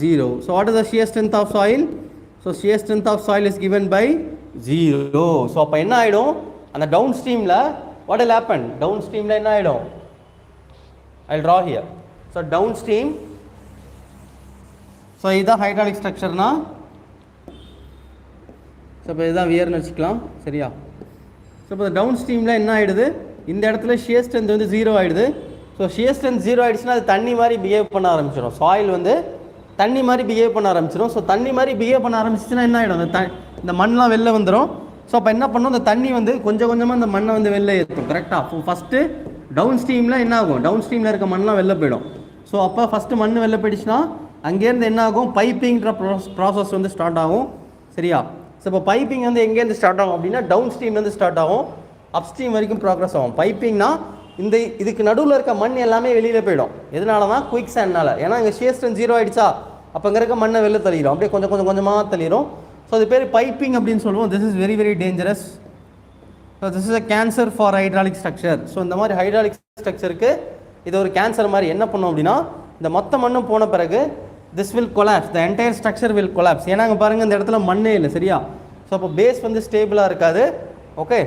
0. So what is the shear strength of soil? So shear strength of soil is given by 0. So அப்போ என்ன ஆகிடும், அந்த டவுன் ஸ்ட்ரீமில் வாட் will happen, டவுன் ஸ்ட்ரீமில் என்ன ஆகிடும், I'll draw here. So downstream, so இதுதான் ஹைட்ராலிக் ஸ்ட்ரக்சர்னா, ஸோ இப்போ இதுதான் வியர்னு வச்சுக்கலாம். சரியா? ஸோ இப்போ டவுன் ஸ்ட்ரீமில் என்ன ஆகிடுது, இந்த இடத்துல ஷியர் ஸ்ட்ரென்த் வந்து 0 ஆகிடுது. ஸோ ஷியர் ஸ்ட்ரென்த் 0 ஆகிடுச்சுன்னா அது தண்ணி மாதிரி பிஹேவ் பண்ண ஆரம்பிச்சிடும். சாயில் வந்து தண்ணி மாதிரி பிஹேவ் பண்ண ஆரம்பிச்சிடும். ஸோ தண்ணி மாதிரி பிஹேவ் பண்ண ஆரம்பிச்சிச்சுன்னா என்ன ஆகிடும், இந்த மண்ணெலாம் வெளில வந்துடும். ஸோ அப்போ என்ன பண்ணணும், இந்த தண்ணி வந்து கொஞ்சம் கொஞ்சமாக இந்த மண்ணை வந்து வெளில ஏற்றும். கரெக்டாக? ஃபஸ்ட்டு டவுன் ஸ்ட்ரீமில் என்ன ஆகும், டவுன் ஸ்ட்ரீமில் இருக்க மண்ணெலாம் வெளில போயிடும். ஸோ அப்போ ஃபஸ்ட்டு மண் வெளில போயிடுச்சுன்னா அங்கேருந்து என்ன ஆகும், பைப்பிங்கிற ப்ராசஸ் வந்து ஸ்டார்ட் ஆகும். சரியா? ஸோ இப்போ பைப்பிங் வந்து எங்கேருந்து ஸ்டார்ட் ஆகும் அப்படின்னா டவுன் ஸ்ட்ரீம்லேருந்து ஸ்டார்ட் ஆகும், அப் ஸ்ட்ரீம் வரைக்கும் ப்ராக்ரஸ் ஆகும். பைப்பிங்னா இதுக்கு நடுவில் இருக்க மண் எல்லாமே வெளியில் போயிடும். எதனாலனா குயிக் சாண்ட்னால. ஏன்னா இங்கே ஷியர் ஸ்ட்ரென்த் 0 ஆகிடுச்சா, அப்போ இங்கே இருக்க மண்ணை வெளில தள்ளிடும், அப்படியே கொஞ்சமாக தள்ளிடும். ஸோ அது பேர் பைப்பிங் அப்படின்னு சொல்லுவோம். This is very very dangerous. So this is a cancer for hydraulic structure. So இந்த மாதிரி ஹைட்ராலிக் ஸ்ட்ரக்சருக்கு இது ஒரு கேன்சர் மாதிரி. என்ன பண்ணோம் அப்படின்னா இந்த மொத்த மண்ணும் போன பிறகு this will collapse, the entire structure will collapse. ஏன்னா அங்கே பாருங்கள் இந்த இடத்துல மண்ணே இல்லை. சரியா? ஸோ அப்போ பேஸ் வந்து ஸ்டேபிளாக இருக்காது. ஓகே,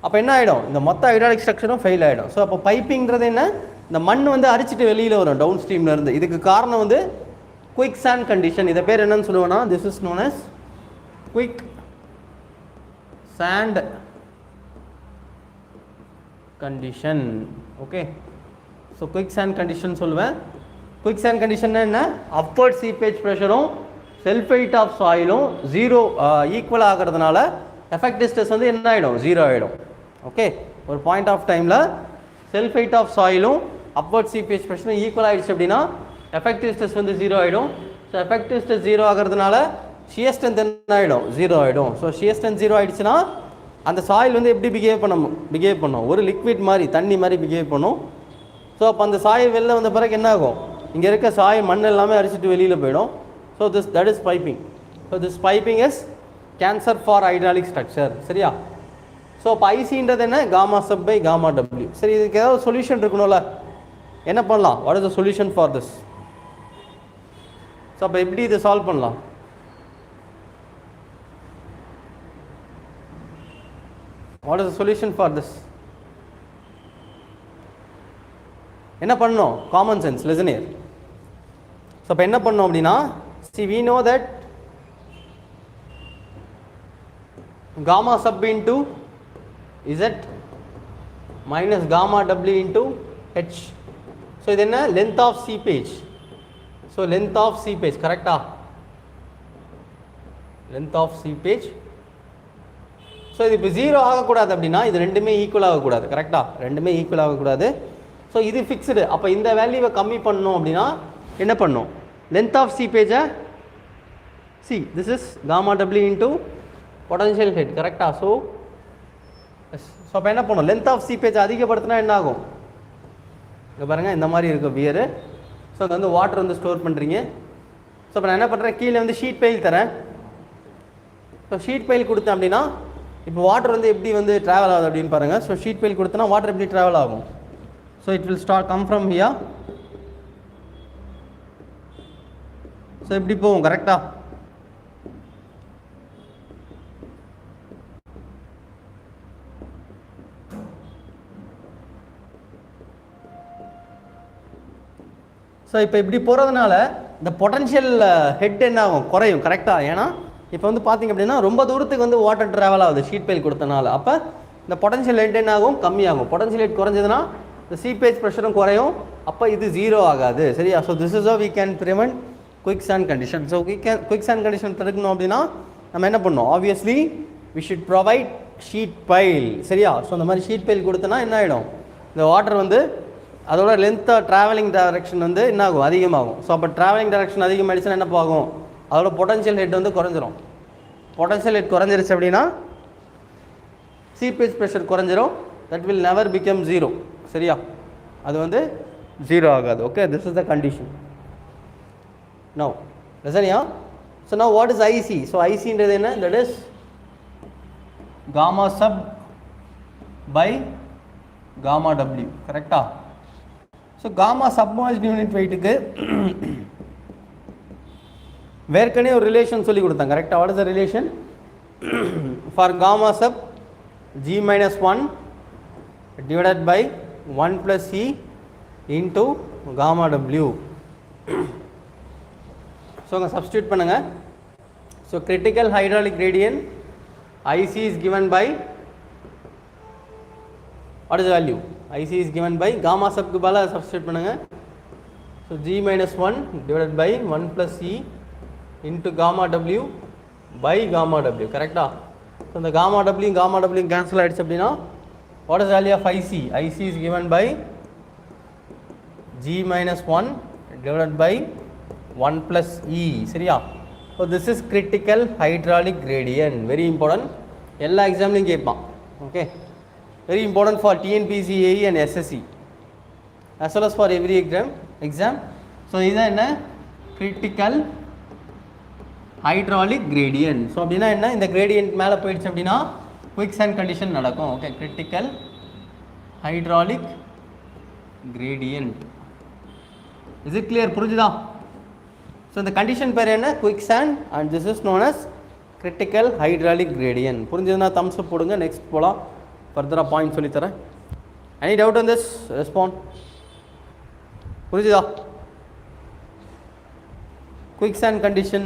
அப்போ என்ன ஆகிடும், இந்த மொத்த ஹைட்ராலிக் ஸ்ட்ரக்சரும் ஃபெயில் ஆகிடும். ஸோ அப்போ பைப்பிங்கிறது என்ன, இந்த மண் வந்து அரிச்சிட்டு வெளியில் வரும் டவுன் ஸ்ட்ரீம்லேருந்து. இதுக்கு காரணம் வந்து குயிக் சாண்ட் கண்டிஷன். இதை பேர் என்னன்னு சொல்லுவோம்னா this is known as quick sand condition. Okay, so quick sand condition சொல்லுவேன். குயிக் சாண்ட் கண்டிஷன் என்ன, அப்வர்ட் சீபேஜ் ப்ரெஷரும் செல்ஃப் வெயிட் ஆஃப் சாயிலும் 0 ஈக்குவல் ஆகிறதுனால எஃபெக்டிவ் ஸ்ட்ரெஸ் வந்து என்ன ஆகிடும், 0 ஆகிடும். ஓகே, ஒரு பாயிண்ட் ஆஃப் டைமில் செல்ஃப் வெயிட் ஆஃப் சாயிலும் அப்வர்ட் சீபேஜ் ப்ரெஷரும் ஈக்குவல் ஆகிடுச்சு அப்படின்னா எஃபெக்டிவ் ஸ்ட்ரெஸ் வந்து 0 ஆகிடும். ஸோ எஃபெக்டிவ் ஸ்ட்ரெஸ் 0 ஆகிறதுனால ஷியர் ஸ்ட்ரென்த் என்ன ஆகிடும், 0 ஆகிடும். ஸோ ஷியர் ஸ்ட்ரென்த் 0 ஆகிடுச்சுன்னா அந்த சாயில் வந்து எப்படி பிஹேவ் பண்ணும், ஒரு லிக்விட் மாதிரி, தண்ணி மாதிரி பிஹேவ் பண்ணும். ஸோ அப்போ அந்த சாயில் வெளில வந்த பிறகு என்ன ஆகும், இங்கே இருக்க சாயில் மண் எல்லாமே அரிச்சிட்டு வெளியில் போயிடும். So that is piping. So this piping is cancer for hydraulic structure. சரியா? ஸோ இப்போ ஐசின்றது என்ன, gamma sub by gamma W. சரி, இதுக்கு ஏதாவது சொல்யூஷன் இருக்கணும்ல, என்ன பண்ணலாம், what is the solution for this? So அப்போ எப்படி இதை சால்வ் பண்ணலாம்? What is the solution for this? என்ன பண்ணணும், common sense, listen here. So அப்போ என்ன பண்ணோம் அப்படின்னா, see we know that gamma sub into z minus gamma w into h. So இது என்ன, length of seepage. So length of seepage, கரெக்டா? length of seepage. So இது இப்போ 0 ஆகக்கூடாது அப்படின்னா இது ரெண்டுமே ஈக்குவல் ஆகக்கூடாது. கரெக்டா? ரெண்டுமே ஈக்குவல் ஆகக்கூடாது. ஸோ இது ஃபிக்ஸ்டு. அப்போ இந்த வேல்யூவை கம்மி பண்ணணும் அப்படின்னா என்ன பண்ணணும், length of seepage see this is gamma w into potential head. கரெக்டா? ஸோ அப்போ என்ன பண்ணணும், length of seepage அதிகப்படுத்தினா என்ன ஆகும், இங்கே பாருங்கள் இந்த மாதிரி இருக்கும் வியரு. ஸோ அங்கே வந்து வாட்டர் வந்து ஸ்டோர் பண்ணுறீங்க. ஸோ இப்போ நான் என்ன பண்ணுறேன், கீழே வந்து ஷீட் பைல் தரேன். ஸோ ஷீட் பைல் கொடுத்தேன் அப்படின்னா இப்போ வாட்டர் வந்து எப்படி வந்து ட்ராவல் ஆகுது அப்படின்னு பாருங்கள். ஸோ ஷீட் பைல் கொடுத்தனா வாட்டர் எப்படி ட்ராவல் ஆகும், so it will start come from here. So எப்படி போகும், கரெக்டா? ஸோ இப்போ இப்படி போகிறதுனால இந்த பொட்டன்ஷியல் ஹெட் என்ன ஆகும், குறையும். கரெக்டாக? ஏன்னா இப்போ வந்து பார்த்திங்க அப்படின்னா ரொம்ப தூரத்துக்கு வந்து வாட்டர் ட்ராவல் ஆகுது ஷீட் பைல் கொடுத்தனால. அப்போ இந்த பொட்டன்ஷியல் ஹெட் என்ன ஆகும், கம்மியாகும். பொட்டன்ஷியல் ஹெட் குறைஞ்சதுன்னா இந்த சீபேஜ் ப்ரெஷரும் குறையும். அப்போ இது 0 ஆகாது. சரியா? So this is how we can prevent quick sand condition. So quick sand condition தடுக்கணும் அப்படின்னா நம்ம என்ன பண்ணணும், obviously we should provide sheet pile. சரியா? ஸோ இந்த மாதிரி ஷீட் பைல் கொடுத்தனா என்ன ஆகிடும், இந்த வாட்டர் வந்து அதோட லென்த் ட்ராவலிங் டைரக்ஷன் வந்து என்ன ஆகும், அதிகமாகும். ஸோ அப்போ ட்ராவலிங் டைரக்ஷன் அதிகமாகிடுச்சுன்னா என்ன ஆகும், அதோட பொட்டன்ஷியல் ஹெட் வந்து குறைஞ்சிரும். பொட்டன்ஷியல் ஹெட் குறைஞ்சிருச்சு அப்படின்னா சீபேஜ் ப்ரெஷர் குறைஞ்சிரும். That will never become zero. சரியா, அது வந்து ஜீரோ ஆகாது. Okay, this is the condition. No லிசன்யா. So now what is IC? So ஐசின்றது என்ன? That is gamma sub by gamma W. கரெக்டா? ஸோ காமா சப்மர்ஜ்ட் யூனிட் வெயிட்டுக்கு வேர்க்கனே ஒரு ரிலேஷன் சொல்லி கொடுத்தாங்க. கரெக்டாக? What is the relation? For gamma sub g minus 1 divided by 1 plus e into gamma w. So substitute பண்ணுங்க. So critical hydraulic gradient IC is given by, what is the value? IC is given by gamma sub க்கு பதிலா substitute பண்ணுங்க. So g minus 1 divided by 1 plus e into gamma w by gamma w. Correct? So the gamma w cancel ஆயிடுச்சு அப்படின்னா what is the value of IC? IC is given by g minus 1 divided by 1 plus e. சரியா? So this is critical hydraulic gradient. Very important. எல்லா எக்ஸாம்லையும் கேட்பான். Okay, very important for TNPSC AE and SSC as well as for every exam. So இதுதான் என்ன? critical hydraulic gradient. So அப்படின்னா என்ன? இந்த gradient மேலே போயிடுச்சு அப்படின்னா quicksand condition நடக்கும். Okay, critical hydraulic gradient. Is it clear? புரிஞ்சுதா? ஸோ இந்த கண்டிஷன் பேர் என்ன? quicksand and this is known as critical hydraulic gradient. புரிஞ்சதுன்னா thumbs up போடுங்க. நெக்ஸ்ட் போகலாம். ஃபர்தராக பாயிண்ட் சொல்லித்தரேன். Any doubt on this? Respond. புரிஞ்சுதா? quicksand condition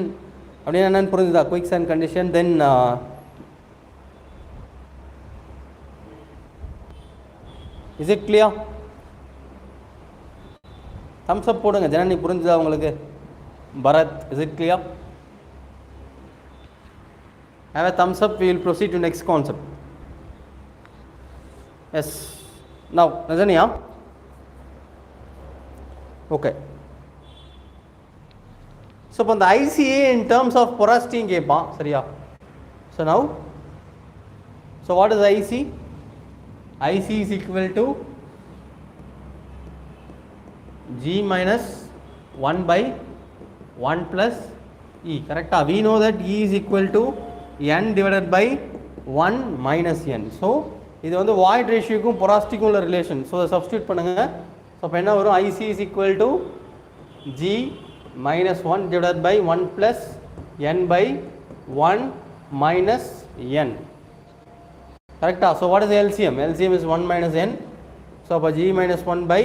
அப்படின்னா என்னன்னு புரிஞ்சுதா? quicksand condition. Then is it clear? thumbs up போடுங்க. ஜனனி புரிஞ்சுதா உங்களுக்கு? Bharat, is it clear? have a thumbs up. We will proceed to next concept. Yes, now Nazania. Okay, so upon the ICA in terms of porosity கேட்பான். சரியா? so now, so what is IC? IC is equal to g minus 1 by 1 plus e. correct? We know that e is equal to n divided by 1 minus n. so இது வந்து void ரேஷியோக்கும் பொராசிட்டிக்கும் உள்ள relation. So அதை substitute பண்ணுங்க. So அப்போ என்ன வரும்? IC is equal to g minus 1 divided by 1 plus n by 1 minus n. correct? So what is the LCM? LCM is 1 minus n. so அப்போ g minus 1 by,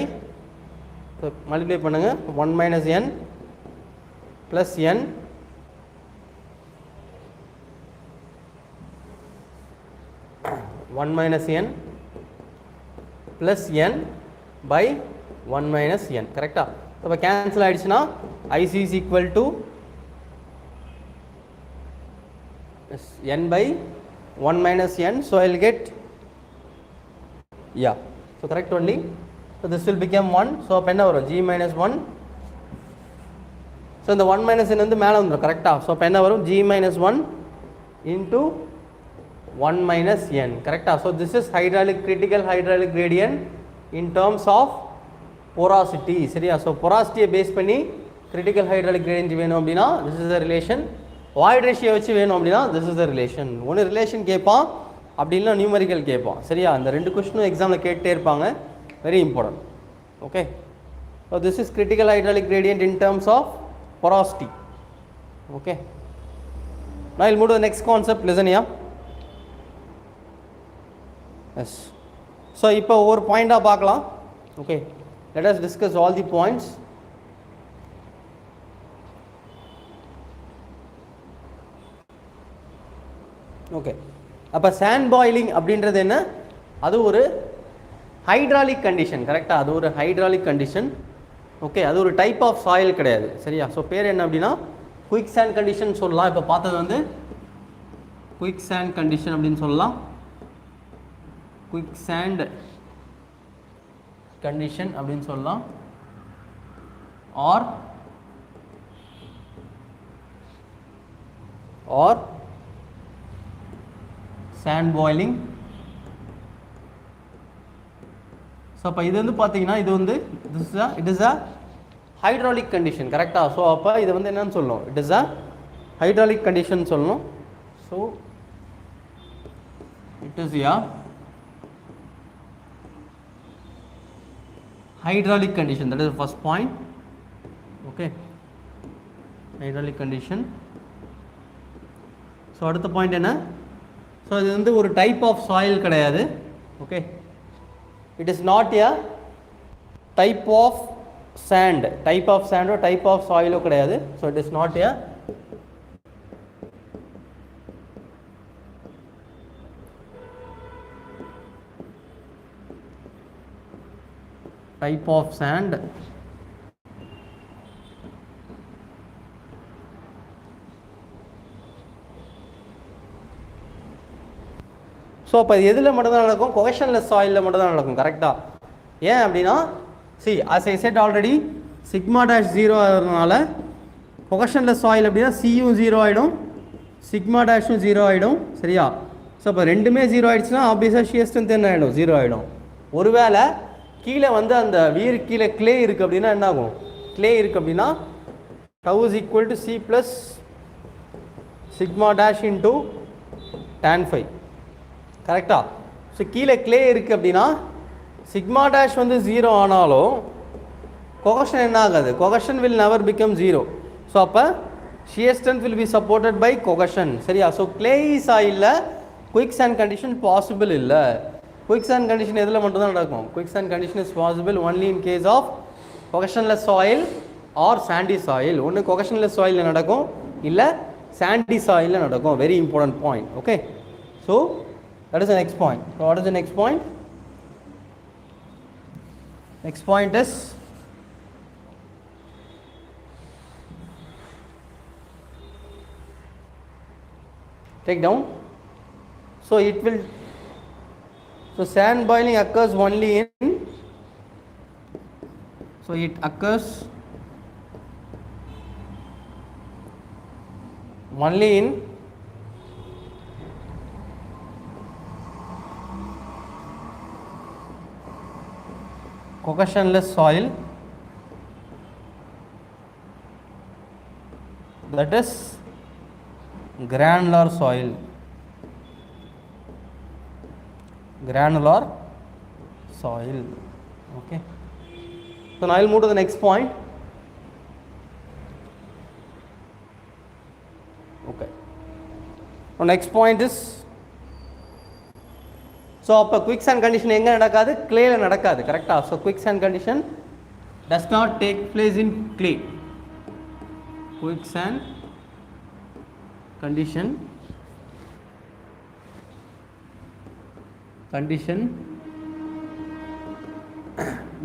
so multiply பண்ணுங்க, 1 minus n plus n one minus n plus n by 1 minus n. correct? so அப்போ cancel ஆயிடுச்சுன்னா IC is equal to n by 1 minus n. so I will get, yeah, so correct only. so this will become 1. so அப்போ என்ன வரும்? g minus 1. so இந்த 1 minus n வந்து மேலே வந்துடும். கரெக்டா? so அப்போ என்ன வரும்? g minus 1 into 1 minus n. கரெக்டா? so this is critical hydraulic gradient in terms of porosity. சரியா? so porosity பேஸ் பண்ணி critical hydraulic gradient வேணும் அப்படின்னா this is the relation. void ratio வச்சு வேணும் அப்படின்னா this is the relation. ஒன்று relation கேட்பான், அப்படி இல்லை நியூமரிக்கல் கேட்பான். சரியா? அந்த ரெண்டு கொஸ்டினும் எக்ஸாமில் கேட்டே இருப்பாங்க. Very important. Okay, so this is critical hydraulic gradient in terms of porosity. okay, now I'll move to the next concept. listen here. yes, so இப்போ ஒரு பாயிண்டாக பார்க்கலாம். okay, let us discuss all the points. okay, அப்போ sand boiling அப்படின்றது என்ன? அது ஒரு hydraulic condition. கரெக்டாக? அது ஒரு ஹைட்ராலிக் கண்டிஷன். ஓகே, அது ஒரு டைப் ஆஃப் சாயில் கிடையாது. சரியா? ஸோ பேர் என்ன அப்படின்னா குயிக் சாண்ட் கண்டிஷன் சொல்லலாம். இப்போ பார்த்தது வந்து குயிக் சாண்ட் கண்டிஷன் அப்படின்னு சொல்லலாம். குயிக் சாண்ட் condition அப்படின்னு சொல்லலாம் or sand boiling. ஸோ அப்போ இது வந்து பார்த்தீங்கன்னா இது வந்து it is a hydraulic condition கரெக்டாக. ஸோ அப்போ இது வந்து என்னன்னு சொல்லணும், it is a hydraulic condition சொல்லணும். So it is a hydraulic condition, that is the first point. Okay, hydraulic condition. So அடுத்த பாயிண்ட் என்ன, ஸோ இது வந்து ஒரு டைப் ஆஃப் சாயில் கிடையாது. Okay, it is not a type of sand, type of sand or type of soil கிடையாது. so it is not a type of sand. So அப்போ எதில் மட்டும்தான் நடக்கும், கொஹெஷன்லெஸ் சாயிலில் மட்டும்தான் நடக்கும் கரெக்டாக. ஏன் அப்படின்னா see as I said already sigma dash 0 ஆகிறதுனால கொஹெஷன்லெஸ் சாயில் அப்படின்னா சியும் 0 ஆகிடும், சிக்மா டேஷும் 0 ஆகிடும் சரியா. ஸோ அப்போ ரெண்டுமே 0 ஆகிடுச்சுன்னா ஆப்வியஸாக ஷியர் ஸ்ட்ரென்த் என்ன ஆகிடும், 0 ஆகிடும். ஒருவேளை கீழே வந்து அந்த வீர் கீழே கிளே இருக்குது அப்படின்னா என்ன ஆகும், கிளே இருக்குது அப்படின்னா tau is equal to c plus sigma dash into tan phi கரெக்டா. ஸோ கீழே கிளே இருக்குது அப்படின்னா சிக்மா டேஷ் வந்து 0 ஆனாலும் கொஹெஷன் என்ன ஆகாது, cohesion will never become 0. So அப்போ shear strength will be supported by cohesion சரியா. ஸோ கிளே சாயிலில் குயிக் சாண்ட் கண்டிஷன் பாசிபிள் இல்லை. குயிக் சாண்ட் கண்டிஷன் எதில் மட்டும்தான் நடக்கும், quick sand condition is possible only in case of cohesionless soil or sandy soil. ஒன்று cohesionless சாயிலில் நடக்கும், இல்லை சாண்டி சாயிலில் நடக்கும். Very important point. Okay, so that is the next point. So what is the next point? Next point is take down. So it will, so sand boiling occurs only in, so it occurs only in cohesionless soil, that is granular soil, granular soil. Okay, so now I will move to the next point. Okay, so next point is, so அப்போ quick sand condition எங்கே நடக்காது, கிளேல நடக்காது கரெக்டாக. So quick sand condition does not take place in clay. Quick sand condition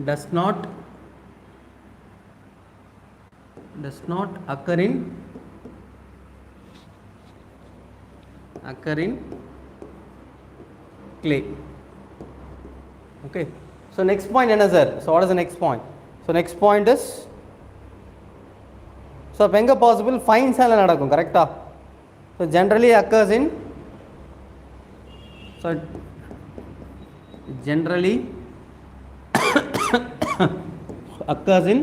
does not occur in clay. Okay, so next point என்ன sir, so what is the next point? So next point is, so அப்போ எங்கே possible, fine சாண்டில் நடக்கும் கரெக்டா. so generally occurs in, so generally occurs in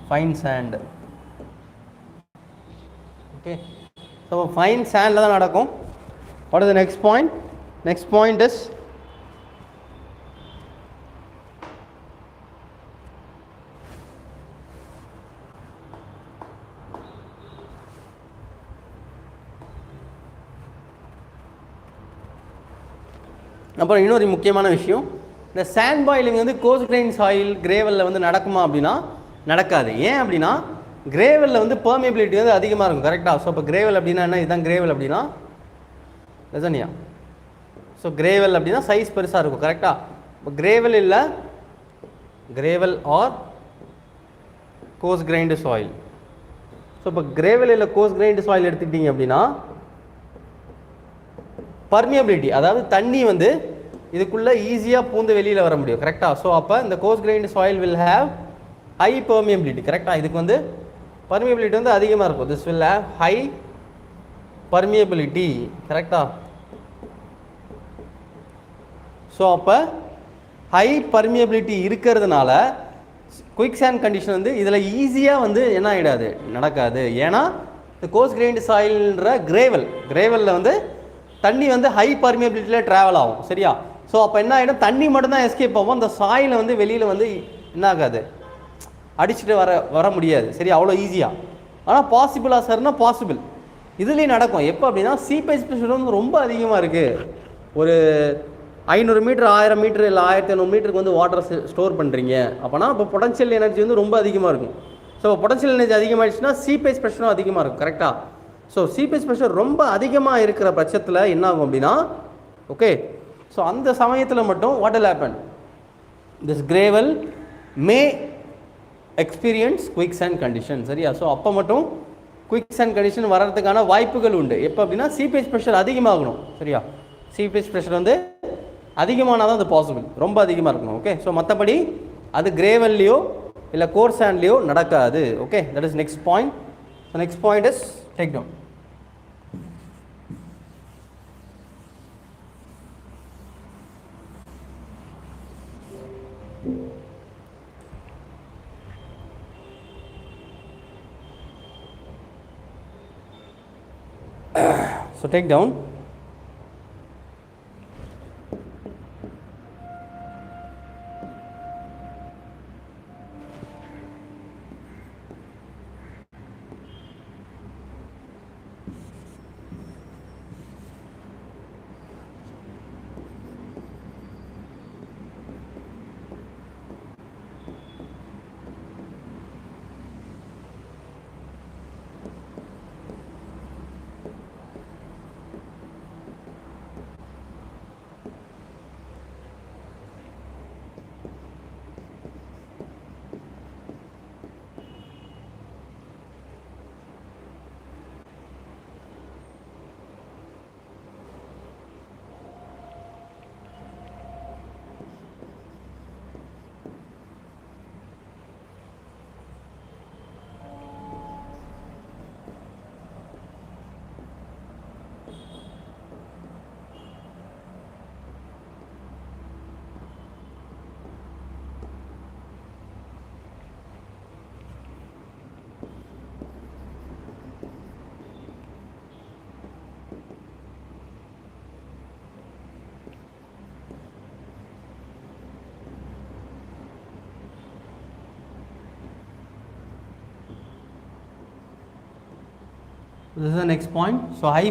fine sand. Okay, so fine sand la nadakum. What is the next point? Next point is, அப்புறம் இன்னொரு முக்கியமான விஷயம், இந்த sand boiling வந்து கோர்ஸ் கிரெயின் சாயில் கிரேவலில் வந்து நடக்குமா அப்படின்னா நடக்காது. ஏன் அப்படின்னா கிரேவலில் வந்து பெர்மியபிலிட்டி வந்து அதிகமாக இருக்கும் கரெக்டாக. ஸோ இப்போ கிரேவல் அப்படின்னா என்ன, இதுதான் கிரேவல் அப்படின்னா லெசனியா. ஸோ கிரேவல் அப்படின்னா சைஸ் பெருசாக இருக்கும் கரெக்டாக. இப்போ கிரேவல் இல்லை, gravel or coarse grained soil. So so இப்போ கிரேவல் இல்லை கோர்ஸ் கிரைண்ட் சாயில் எடுத்துக்கிட்டீங்க அப்படின்னா பர்மியபிலிட்டி, அதாவது தண்ணி வந்து இதுக்குள்ளே ஈஸியாக பூந்து வெளியில் வர முடியும். கரெக்டாக? ஸோ அப்போ இந்த course grained soil will have high permeability. கரெக்டாக? இதுக்கு வந்து பர்மியபிலிட்டி வந்து அதிகமாக இருக்கும். This will have high permeability. கரெக்டாக? ஸோ அப்போ ஹை பர்மியபிலிட்டி இருக்கிறதுனால குயிக் சாண்ட் கண்டிஷன் வந்து இதில் ஈஸியாக வந்து என்ன ஆகிடாது, நடக்காது. ஏன்னா இந்த கோர்ஸ் கிரைண்ட் சாயில்ன்ற கிரேவலில் வந்து தண்ணி வந்து ஹை பர்மியபிலிட்டியில் ட்ராவல் ஆகும். சரியா? ஸோ அப்போ என்ன ஆகிடும், தண்ணி மட்டும்தான் எஸ்கேப் ஆகும். அந்த சாயிலை வந்து வெளியில் வந்து என்ன ஆகாது, அடிச்சுட்டு வர முடியாது. சரி, அவ்வளோ ஈஸியாக. ஆனால் பாசிபிளா சார்னா பாசிபிள். இதுலேயும் நடக்கும். எப்போ அப்படின்னா சீபேஜ் ப்ரெஷர் வந்து ரொம்ப அதிகமாக இருக்குது. ஒரு 500 மீட்டர் 1000 மீட்டர் இல்லை 1500 மீட்டருக்கு வந்து வாட்டர் ஸ்டோர் பண்ணுறீங்க அப்போனா இப்போ பொட்டன்ஷியல் எனர்ஜி வந்து ரொம்ப அதிகமாக இருக்கும். ஸோ பொட்டன்ஷியல் எனர்ஜி அதிகமாகிடுச்சுன்னா சீபேஜ் ப்ரெஷரும் அதிகமாக இருக்கும். கரெக்டாக? ஸோ சீபேஜ் ப்ரெஷர் ரொம்ப அதிகமாக இருக்கிற பட்சத்தில் என்ன ஆகும் அப்படின்னா, ஓகே, ஸோ அந்த சமயத்தில் மட்டும் what will happen, this gravel may experience quick sand condition. சரியா? ஸோ அப்போ மட்டும் குயிக் சாண்ட் கண்டிஷன் வர்றதுக்கான வாய்ப்புகள் உண்டு. எப்போ அப்படின்னா சீபேஜ் ப்ரெஷர் அதிகமாகணும். சரியா? சீபேஜ் ப்ரெஷர் வந்து அதிகமானால் தான் அது பாசிபிள், ரொம்ப அதிகமாக இருக்கணும். ஓகே, ஸோ மற்றபடி அது கிரேவல்லையோ இல்லை கோர் சாண்ட்லேயோ நடக்காது. Okay, that is next point. So next point is take down. So take down. This is the next point. So high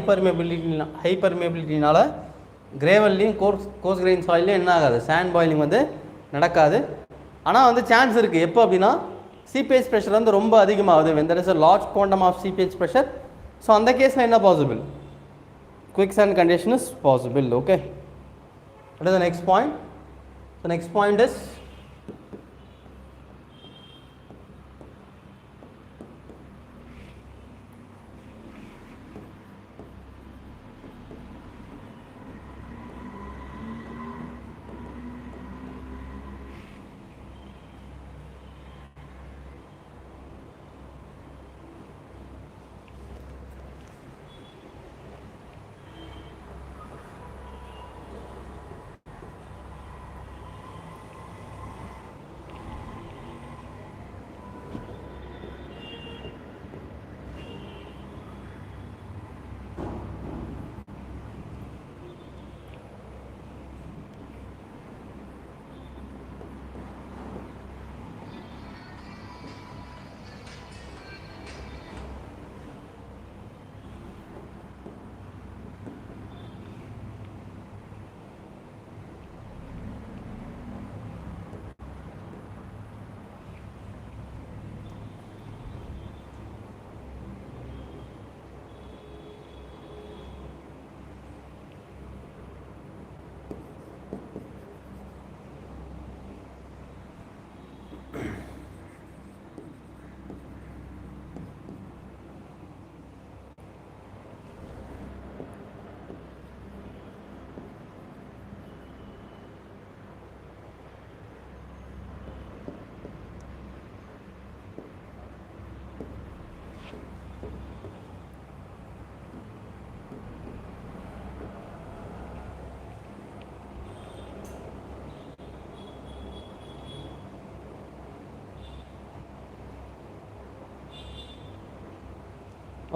permeability-னால கிரேவல்லையும் கோர்ஸ் கிரெயின் சாயிலையும் என்ன ஆகாது, சாண்ட் பாயிலிங் வந்து நடக்காது. ஆனால் வந்து சான்ஸ் இருக்குது. எப்போ அப்படின்னா சீபேஜ் ப்ரெஷர் வந்து ரொம்ப அதிகமாகுது. when there is a large quantum of seepage pressure, so அந்த கேஸில் என்ன possible, quick sand condition is possible. Okay, what is the next point? The next point is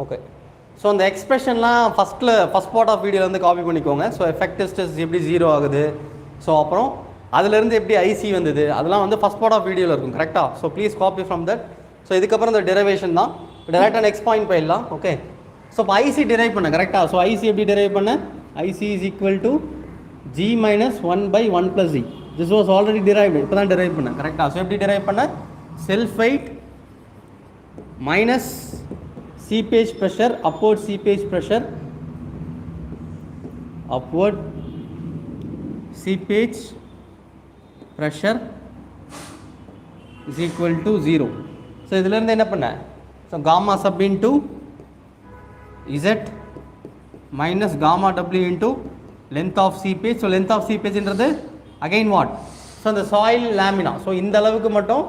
okay. So அந்த எக்ஸ்பிரஷன்லாம் ஃபஸ்ட் பார்ட் ஆஃப் வீடியோவில் வந்து copy பண்ணிக்கோங்க. So effective stress எப்படி 0 ஆகுது, ஸோ அப்புறம் அதுலேருந்து எப்படி ஐசி வந்தது, அதெல்லாம் வந்து ஃபஸ்ட் பார்ட் ஆஃப் வீடியோவில் இருக்கும். கரெக்டாக? So please copy from that. So இதுக்கப்புறம் இந்த டெரிவேஷன் தான். டேரெக்டாக நெக்ஸ்ட் பாயிண்ட் போயிடலாம். ஓகே. ஸோ இப்போ ஐசி டிரைவ் பண்ண கரெக்டாக. ஸோ ஐசி எப்படி டிரைவ் பண்ண, IC is equal to G minus 1 by 1 plus Z. This was already derived. இப்போ தான் டிரைவ் பண்ண கரெக்டாக. ஸோ எப்படி டிரைவ் பண்ண, self wait minus seepage pressure, upward seepage pressure, upward seepage pressure is equal to 0. So இதில் இருந்து என்ன பண்ண, so gamma sub into Z minus gamma W into length of seepage. So length of seepage என்றது again what, so the soil lamina. So இந்த அளவுக்கு மட்டும்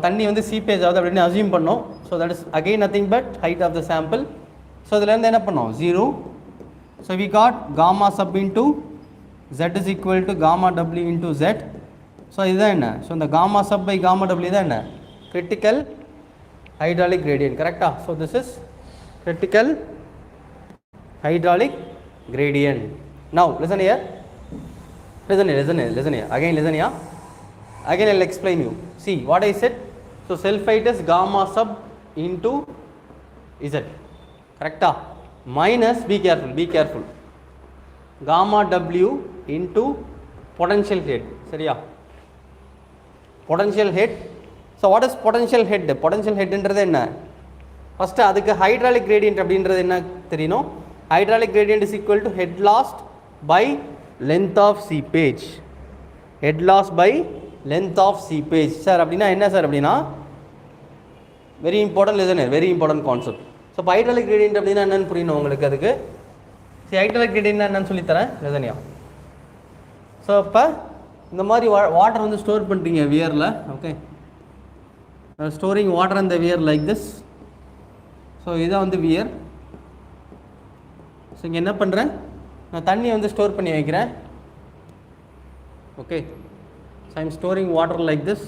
தண்ணி வந்து சீப்பேஜ் ஆகுது அப்படின்னு அசியூம் பண்ணோம். So that is again nothing but height of the sample. So இதுலேருந்து என்ன பண்ணோம், 0. So we got gamma sub into Z is equal to gamma W into Z. So இதுதான் என்ன, ஸோ இந்த gamma sub by gamma W தான் என்ன, critical hydraulic gradient. கரெக்டாக? So this is critical hydraulic gradient. Now listen here, listen here, again listen here, again I'll explain you. See what I said. So self height is gamma sub into Z, correct? Minus, be careful, gamma W into potential head. சரியா? potential head. So what is potential head? potential head என்றது என்ன, first அதுக்கு hydraulic gradient அப்படின்றது என்ன தெரியணும். hydraulic gradient is equal to head loss by length of seepage. head loss by length of seepage. Sir அப்படின்னா என்ன sir அப்படின்னா, very important listener, very important concept. So இப்போ ஹைட்ராலிக் கிரேடியன்ட் அப்படின்னா என்னன்னு புரியணும் உங்களுக்கு. அதுக்கு சரி, ஹைட்ராலிக் கிரேடியன்ட் என்னன்னு சொல்லித்தரேன் லிசனியா. ஸோ இப்போ இந்த மாதிரி வாட்டர் வந்து ஸ்டோர் பண்ணுறீங்க வியரில். ஓகே, ஸ்டோரிங் வாட்டர் இந்த வியர் லைக் திஸ். ஸோ இதான் வந்து வியர். ஸோ இங்கே என்ன பண்ணுறேன், நான் தண்ணி வந்து ஸ்டோர் பண்ணி வைக்கிறேன். Okay, so I am storing water like this.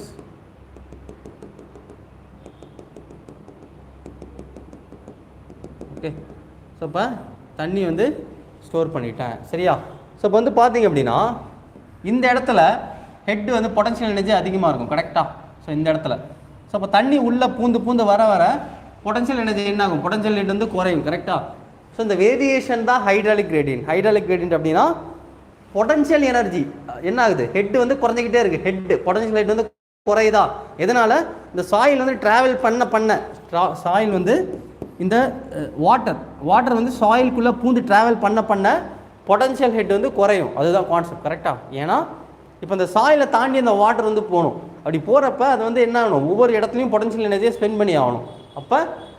Okay, so இப்போ தண்ணி வந்து ஸ்டோர் பண்ணிட்டேன். சரியா? ஸோ இப்போ வந்து பார்த்தீங்க அப்படின்னா இந்த இடத்துல ஹெட்டு வந்து பொட்டன்ஷியல் எனர்ஜி அதிகமாக இருக்கும். கரெக்டாக? ஸோ இந்த இடத்துல ஸோ இப்போ தண்ணி உள்ளே பூந்து வர பொட்டன்ஷியல் எனர்ஜி என்ன ஆகும், பொட்டன்ஷியல் ஹெட் வந்து குறையும். கரெக்டாக? ஸோ இந்த வேரியேஷன் தான் ஹைட்ராலிக் கிரேடியன்ட். ஹைட்ராலிக் கிரேடியன்ட் அப்படின்னா பொட்டன்ஷியல் எனர்ஜி என்ன ஆகுது, ஹெட் வந்து குறைஞ்சிக்கிட்டே இருக்குது. ஹெட் பொட்டன்ஷியல் ஹெட் வந்து குறையுதா, எதனால், இந்த சாயில் வந்து ட்ராவல் பண்ண சாயில் வந்து இந்த வாட்டர் வந்து சாயிலுக்குள்ளே பூந்து ட்ராவல் பண்ண பொட்டன்ஷியல் ஹெட் வந்து குறையும். அதுதான் கான்செப்ட். கரெக்டாக? ஏன்னா இப்போ இந்த சாயிலை தாண்டி அந்த வாட்டர் வந்து போகணும். அப்படி போகிறப்ப அது வந்து என்ன ஆகணும், ஒவ்வொரு இடத்துலையும் பொட்டன்ஷியல் எனர்ஜியை ஸ்பெண்ட் பண்ணி ஆகணும். அப்போ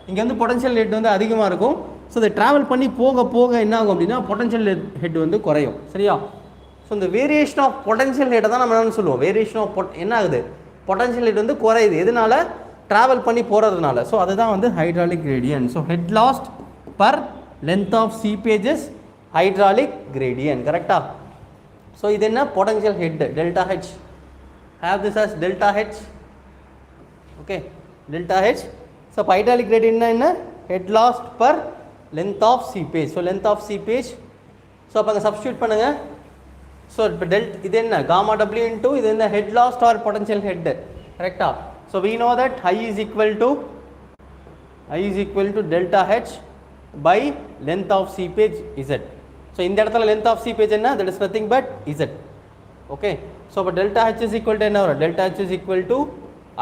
இங்கே வந்து பொட்டன்ஷியல் ஹெட் வந்து அதிகமாக இருக்கும். ஸோ இதை ட்ராவல் பண்ணி போக என்ன ஆகும் அப்படின்னா பொட்டன்ஷியல் ஹெட் வந்து குறையும். சரியா? ஸோ இந்த வேரியேஷன் ஆஃப் பொட்டன்ஷியல் ஹெட்டை தான் நம்ம என்ன சொல்லுவோம், வேரியேஷன் ஆஃப் என்ன ஆகுது, பொட்டன்ஷியல் ஹெட் வந்து குறையுது. எதனால, ட்ராவல் பண்ணி போகிறதுனால. ஸோ அதுதான் வந்து hydraulic gradient. So head lost per length of seepages hydraulic gradient. கரெக்டாக? ஸோ இது என்ன, potential head delta H. Have this as delta H. Okay, delta H. So hydraulic கிரேடியன்ட்னா என்ன, head lost per length of seepage. So length of seepage. So அப்போ அங்கே substitute பண்ணுங்க. So இப்போ இது என்ன, gamma W into இது என்ன, head loss or potential head. கரெக்டா? So we know that I is equal to delta H by length of seepage Z. So இந்த இடத்துல length of seepage என்ன, that is nothing but Z. Okay, so இப்போ delta H is equal to என்ன வரும், delta H is equal to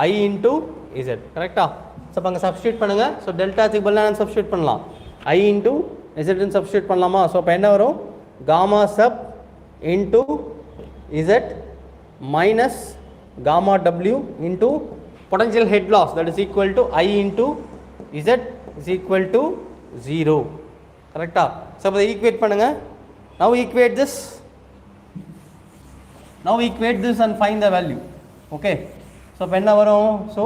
I into Z. கரெக்டா? So அப்போ அங்கே substitute பண்ணுங்க. ஸோ டெல்டா H பதிலாக சப்ஸ்டியூட் பண்ணலாம், I into Z சப்ஸ்டியூட் பண்ணலாமா? ஸோ அப்போ என்ன வரும், gamma sub into Z minus gamma W into potential head loss, that is equal to I into Z is equal to 0. கரெக்டா? So அப்போ equate பண்ணுங்க. Now equate this and find the value. Okay, so அப்போ என்ன வரும், so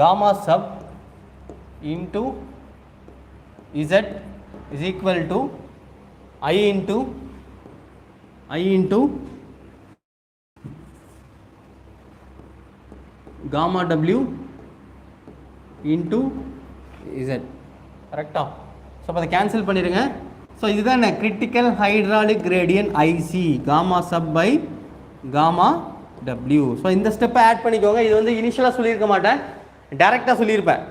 gamma sub into Z is equal to I into gamma W into Z. கரெக்டா? So அப்போ அதை cancel பண்ணிடுங்க. ஸோ இதுதான் என்ன critical hydraulic gradient IC gamma sub by gamma W. So இந்த ஸ்டெப்பை ஆட் பண்ணிக்கோங்க. இது வந்து இனிஷியலாக சொல்லியிருக்க மாட்டேன், டேரெக்டாக சொல்லியிருப்பேன்.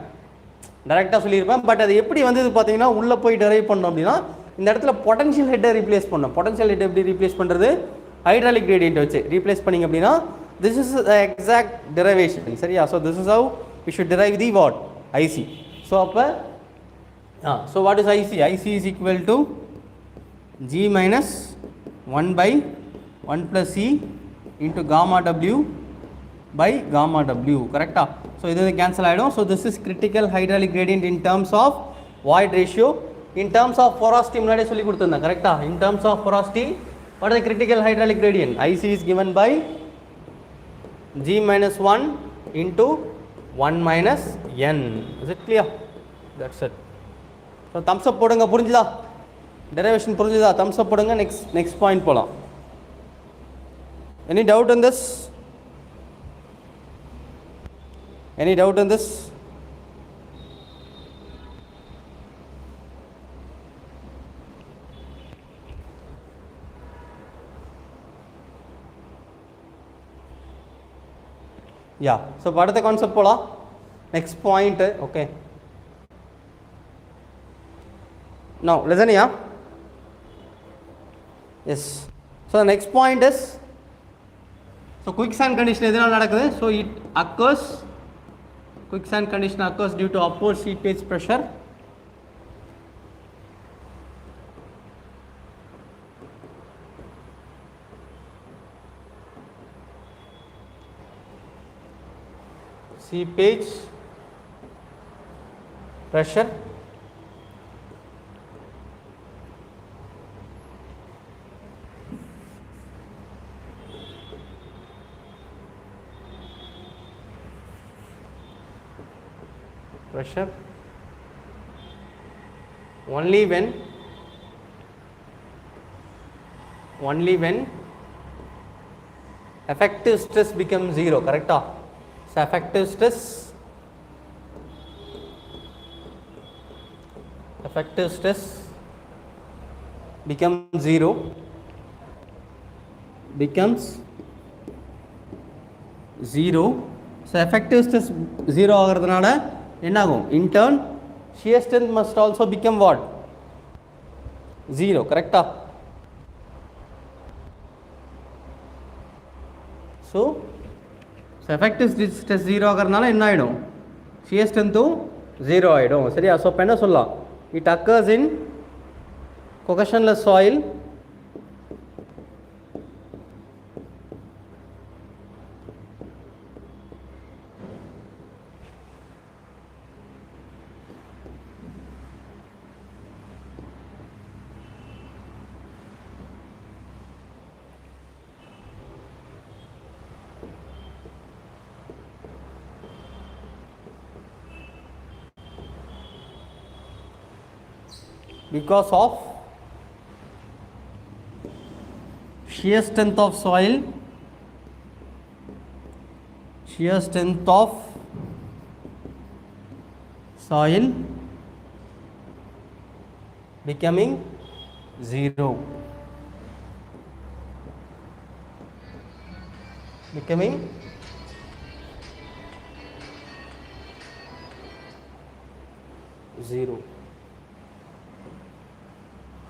பட் அது எப்படி வந்து இது பார்த்தீங்கன்னா உள்ளே போய் டெரைவ் பண்ணோம் அப்படின்னா இந்த இடத்துல பொட்டன்ஷியல் ஹெட்டை ரீப்ளேஸ் பண்ணோம். பொட்டன்ஷியல் ஹெட்டை எப்படி ரீப்ளேஸ் பண்ணுறது? ஹைட்ராலிக் கிரேடியன்ட் வச்சு ரீப்ளேஸ் பண்ணிங்க அப்படின்னா this is the exact derivation. சரியா? so this is how we should derive the what IC. so அப்ப so what is IC? IC is equal to G minus 1 by 1 plus C into gamma W by gamma W. correct? so இது cancel ஆயிடும். so this is critical hydraulic gradient in terms of void ratio. in terms of porosity முன்னாடியே சொல்லி கொடுத்திருந்தேன். correct? in terms of porosity what is the critical hydraulic gradient? IC is given by G minus 1 into 1 minus N. Is it clear? That's it. So thumbs up போடுங்க. புரிஞ்சுதா? derivation புரிஞ்சுதா? thumbs up போடுங்க. next point போலாம். Any doubt on this? Any doubt on this? Yeah, so what is the concept pola? Next point, okay. Now listen here. Yes. So the next point is, so quicksand condition edhunal nadakudhu? So it occurs, quicksand condition occurs due to upward seepage pressure. Seepage pressure only when effective stress becomes zero. correct? So effective stress becomes zero, so effective stress zero ஆகிறதுனால என்ன ஆகும்? in turn shear strength must also become what? zero. correct? so effective stress zero ஆகிறதுனால என்ன ஆகிடும்? shear strength zero ஆகிடும். சரியா? So இப்போ என்ன சொல்லலாம்? it occurs in cohesionless soil because of shear strength of soil becoming zero.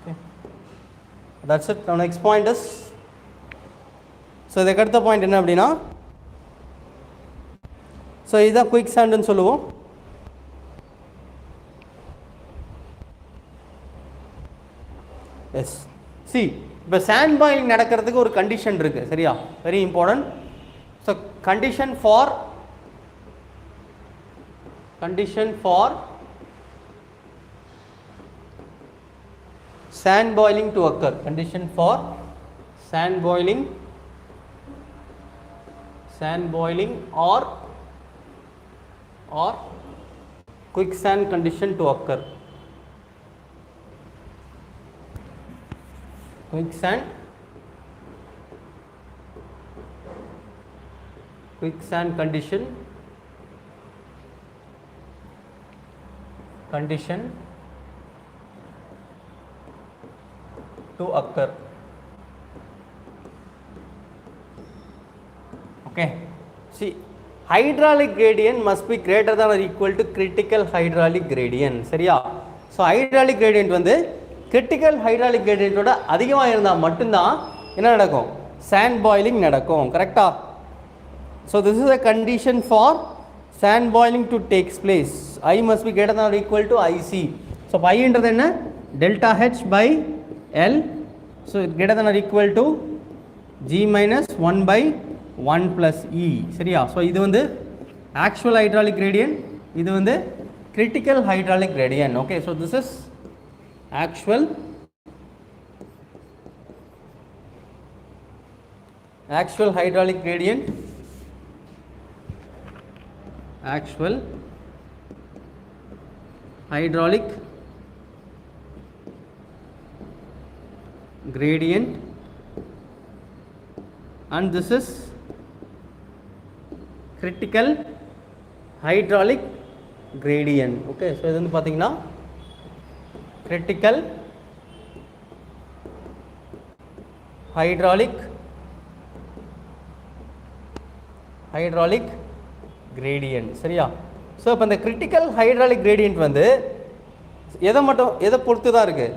Okay, that's it. Now next point is, so இதுக்கு அடுத்த பாயிண்ட் என்ன அப்படின்னா, ஸோ இதுதான் குயிக் சாண்டுன்னு சொல்லுவோம். எஸ் சி இப்போ சாண்ட் பாயிலிங் நடக்கிறதுக்கு ஒரு கண்டிஷன் இருக்குது. சரியா? Very important. So condition for sand boiling to occur, condition for sand boiling or quicksand condition to occur. Quicksand condition to occur. Okay, see, hydraulic gradient must be greater than or equal to critical hydraulic gradient. சரியா? So hydraulic gradient வந்து critical hydraulic gradient ஓட அதிகமா இருந்தா மட்டும்தான் என்ன நடக்கும்? Sand boiling நடக்கும். கரெக்ட்டா? So this is a condition for sand boiling to take place. I must be greater than or equal to IC. So I என்றது என்ன? Delta H by L. So greater than or equal to G minus 1 by 1 plus E. சரியா? So இது வந்து actual hydraulic gradient, இது வந்து critical hydraulic gradient. Okay, so this is actual hydraulic gradient, actual hydraulic gradient, and this is critical hydraulic gradient. Okay, so இது வந்து பாத்தீங்கன்னா critical hydraulic gradient. சரியா? So இப்போ இந்த critical hydraulic gradient வந்து எதை பொறுத்து தான் இருக்கு?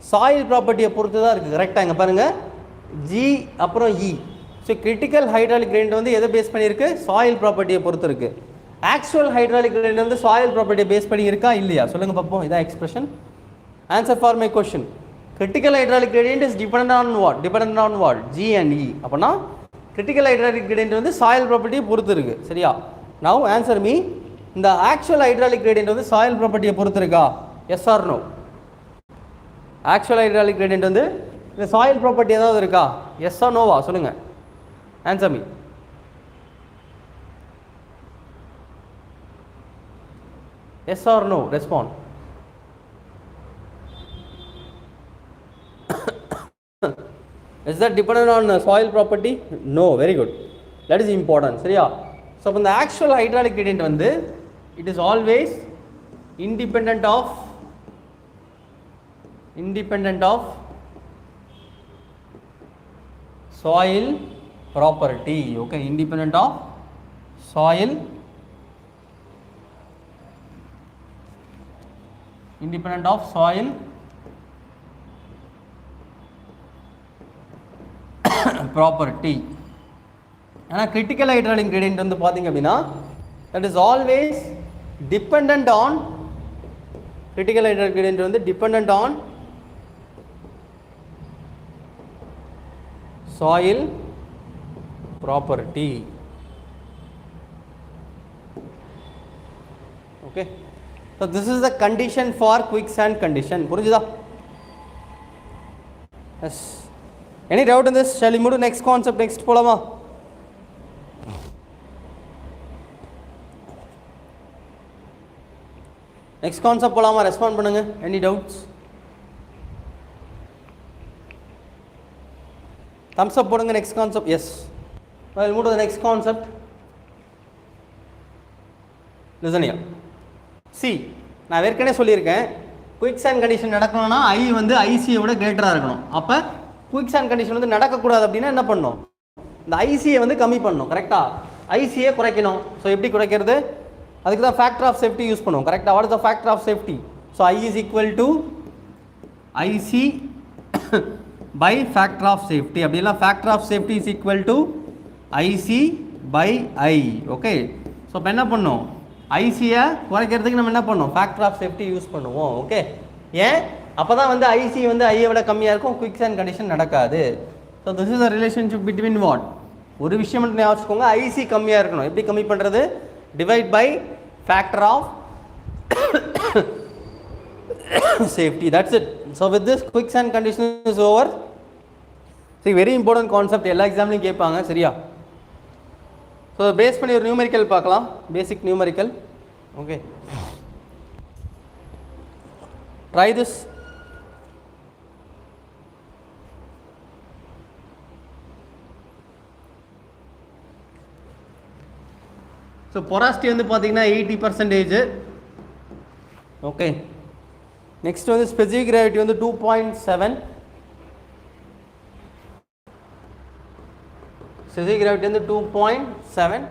சாயில் ப்ராப்பர்ட்டியை பொறுத்து தான் இருக்குது. கரெக்டாக இங்கே பாருங்கள், ஜி அப்புறம் E. So critical hydraulic gradient வந்து எதை பேஸ் பண்ணியிருக்கு? சாயில் ப்ராப்பர்ட்டியை பொறுத்து இருக்குது. ஆக்சுவல் ஹைட்ராலிக் கிரேடியன்ட் வந்து சாயில் ப்ராப்பர்ட்டியை பேஸ் பண்ணி இருக்கா இல்லையா? சொல்லுங்கள் பார்ப்போம். இதான் expression. Answer for my question. Critical hydraulic gradient is dependent on what? G and E. அப்படின்னா கிரிட்டிக்கல் ஹைட்ராலிக் கிரேடியன்ட் வந்து சாயில் ப்ராப்பர்ட்டியை பொறுத்து இருக்குது. சரியா? நவ் ஆன்சர் மீ, இந்த ஆக்சுவல் ஹைட்ராலிக் கிரேடியன்ட் வந்து சாயில் ப்ராப்பர்ட்டியை பொறுத்து இருக்கா? Yes or no? Actual hydraulic gradient வந்து இந்த சாயில் ப்ராப்பர்ட்டி ஏதாவது இருக்கா? எஸ் ஆர் நோவா? சொல்லுங்கள். Answer me. Yes or no? Respond. Is that dependent on soil property? No. Very good. That is important. சரியா? ஸோ இப்போ இந்த ஆக்சுவல் ஹைட்ராலிக் கிரேடியன்ட் வந்து it is always independent of soil property. Okay, independent of soil property. ஆனால் critical hydraulic gradient வந்து பார்த்தீங்க அப்படின்னா that is always dependent on critical hydraulic gradient வந்து dependent on soil property. Okay, so this is the condition for quicksand condition. புரிஞ்சுதா? Yes. Any doubt in this? Shall we move to next concept? Next போலாமா? Next concept போலாமா? Respond பண்ணுங்க. Any doubts? Thumbs up போடுங்க. Next concept. Yes. I'll move to the next concept. Listen here. See, நான் ஏற்கனவே சொல்லியிருக்கேன், quick sand condition நடக்கணும்னா ஐ வந்து ஐசியை விட கிரேட்டராக இருக்கணும். அப்போ குயிக் சாண்ட் கண்டிஷன் வந்து நடக்கக்கூடாது அப்படின்னா என்ன பண்ணணும்? இந்த ஐசியை வந்து கம்மி பண்ணணும். கரெக்டாக? ஐசியை குறைக்கணும். ஸோ எப்படி குறைக்கிறது? அதுக்கு தான் ஃபேக்டர் ஆஃப் சேஃப்டி யூஸ் பண்ணுவோம். கரெக்டாக? What is the factor of safety? So I is equal to IC by factor of safety. அப்படிலாம் factor of safety is equal to IC by I. Okay, so இப்போ என்ன பண்ணோம்? ஐசியை குறைக்கிறதுக்கு நம்ம என்ன பண்ணோம்? ஃபேக்டர் ஆஃப் சேஃப்டி யூஸ் பண்ணுவோம். ஓகே, ஏன்? அப்போ தான் வந்து ஐசி வந்து ஐயை விட கம்மியாக இருக்கும், குயிக் சாண்ட் கண்டிஷன் நடக்காது. So this is a relationship between what? ஒரு விஷயம் மட்டும் ஞாபகம் வச்சுக்கோங்க, ஐசி கம்மியாக இருக்கணும். எப்படி கம்மி பண்ணுறது? Divide by factor of safety. That's it. So with this, quicksand condition is over. See, very important concept. எல்லா எக்ஸாம்லையும் கேட்பாங்க. சரியா? ஸோ பேஸ் பண்ணி ஒரு நியூமெரிக்கல் பார்க்கலாம். Basic numerical. Okay, try this. So porosity வந்து பார்த்தீங்கன்னா 80%. ஓகே, நெக்ஸ்ட் வந்து ஸ்பெசிஃபிக் கிராவிட்டி வந்து 2.7. specific gravity வந்து 2.7.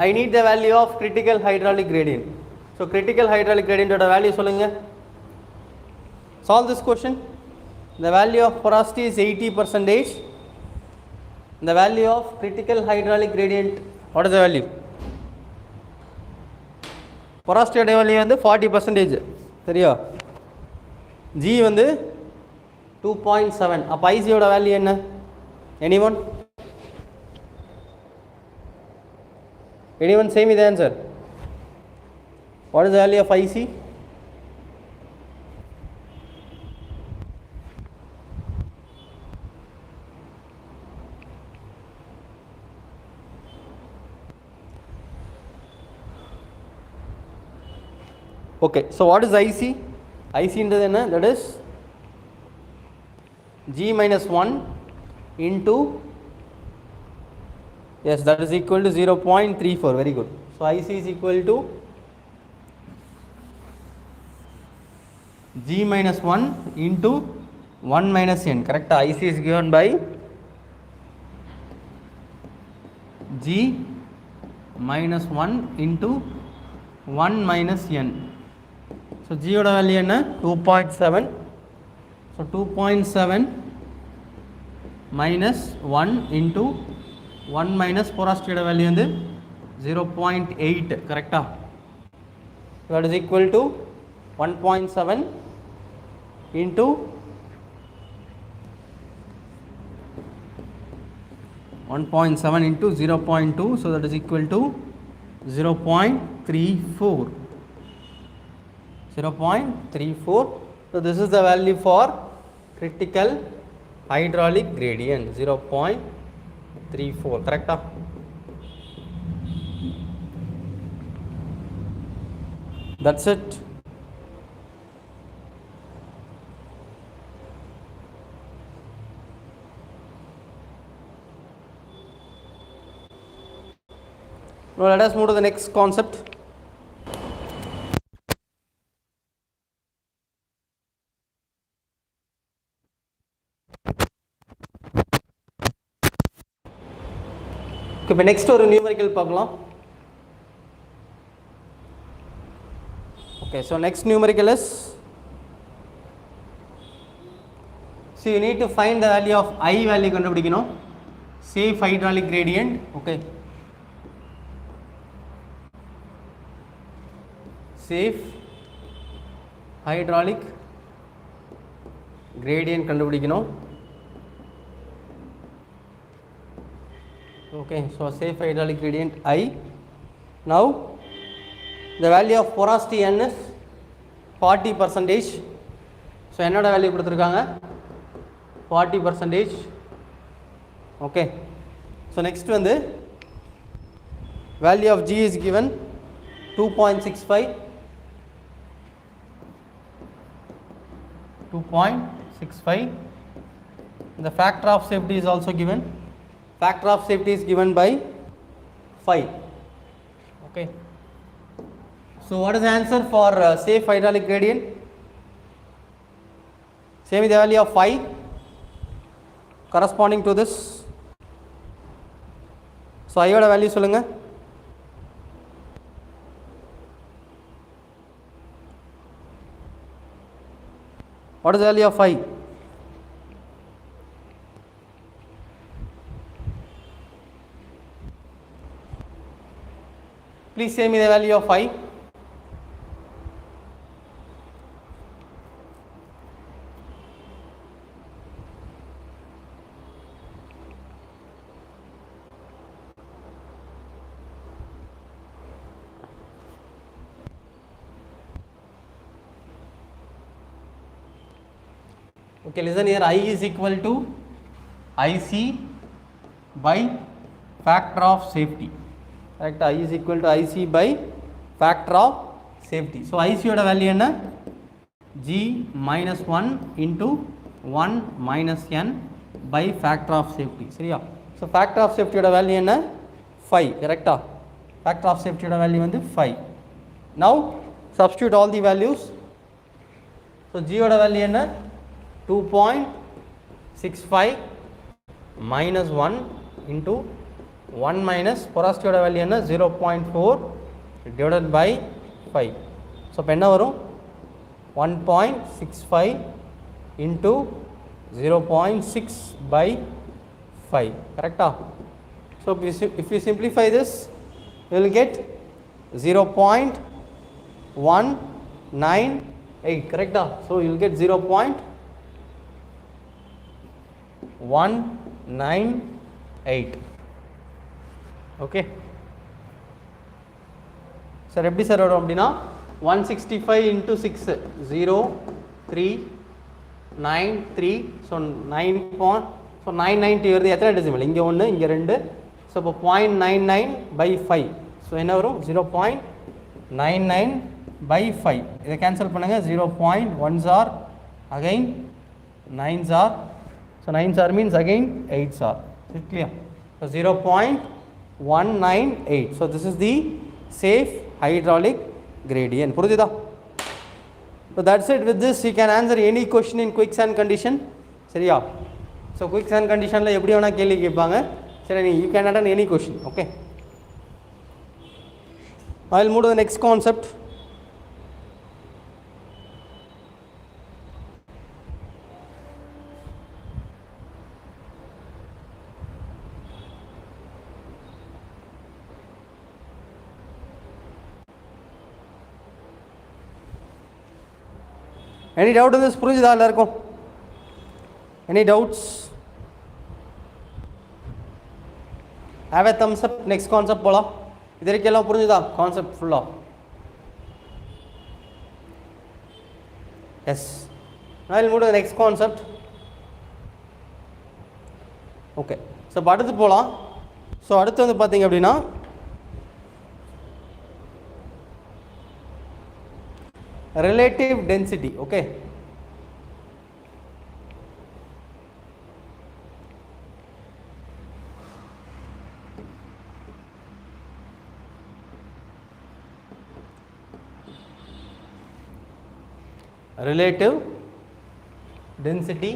I need the value of critical hydraulic gradient. So critical hydraulic gradient oda value solunga. Solve this question. The value of porosity is 80%. The value of critical hydraulic gradient, what is the value? Porosity oda value வந்து 40%. சரியா? G வந்து 2.7. அப்ப IC oda value என்ன? Anyone? Anyone say me the answer? What is the value of IC? Okay, so what is IC? IC into the that is G minus 1 into, yes, that is equal to 0.34. Very good. So IC is equal to G minus 1 into 1 minus n. Correct? IC is given by G minus 1 into 1 minus n. So G oda value enna 2.7. So 2.7 minus 1 into 1 minus porosity oda value வந்து 0.8. correct? That is equal to 1.7 into 1.7 into 0.2, so that is equal to 0.34. 0.34. So this is the value for critical hydraulic gradient, 0.34. correct? That's it. Now let us move to the next concept. Okay, next ஒரு numerical பார்க்கலாம். Okay, so next numerical is, so you need to find the value of I value கண்டுபிடிக்கணும். Safe hydraulic gradient. Okay, safe hydraulic gradient கண்டுபிடிக்கணும். Okay, so safe hydraulic gradient I. Now the value of porosity n is 40%. So என்னோட value கொடுத்திருக்காங்க 40%. Okay, so next வந்து value of G is given 2.65. 2.65. The factor of safety is also given. Factor of safety is given by 5. Okay, so what is the answer for safe hydraulic gradient? Same with the value of 5 corresponding to this. So I oda value சொல்லுங்க. What is the value of 5? Please say me the value of 5. Okay, listen here. I is equal to IC by factor of safety. Correct? I is equal to IC by factor of safety. So IC oda value enna? G minus 1 into 1 minus n by factor of safety. சரியா? So factor of safety oda value enna? 5. correct? Factor of safety oda value வந்து 5. Now substitute all the values. So G oda value enna? 2.65 minus 1 into 1 minus porosity value என்ன 0.4 divided by 5. So இப்போ என்ன வரும் 1.65 into 0.6 by 5. Correct? So if you simplify this, you will get 0.198. Correct? So you will get 0.198. Okay. Sir, எப்படி sir வரும் அப்படின்னா 165 into 6 0 3 9 3 so 9 point so 990 வருது. எத்தனை decimal? இங்கே 1 இங்கே 2. ஸோ இப்போ 0.99 by 5. ஸோ என்ன வரும் 0.99 by 5. இதை கேன்சல் பண்ணுங்கள். 0.1s are again 9s are, so 9s are means again 8s are. Is it clear? So 0.198. so this is the safe hydraulic gradient. புரியுதா? So that's it. With this you can answer any question in quicksand condition. சரியா? So quicksand conditionல எப்படி வேணா கேள்வி கேட்பாங்க. சரி, you can attend any question. Okay, I will move to the next concept. Any doubt in this? புரிஞ்சுதா எல்லாருக்கும்? Any doubts? Have a thumbs up. Next concept போலாம். இது வரைக்கும் எல்லாம் புரிஞ்சுதா கான்செப்ட் ஃபுல்லா? Yes. Now I will move to the next concept. Okay. So அடுத்து போலாம். ஸோ அடுத்து வந்து பார்த்தீங்க அப்படின்னா relative density. Okay, relative density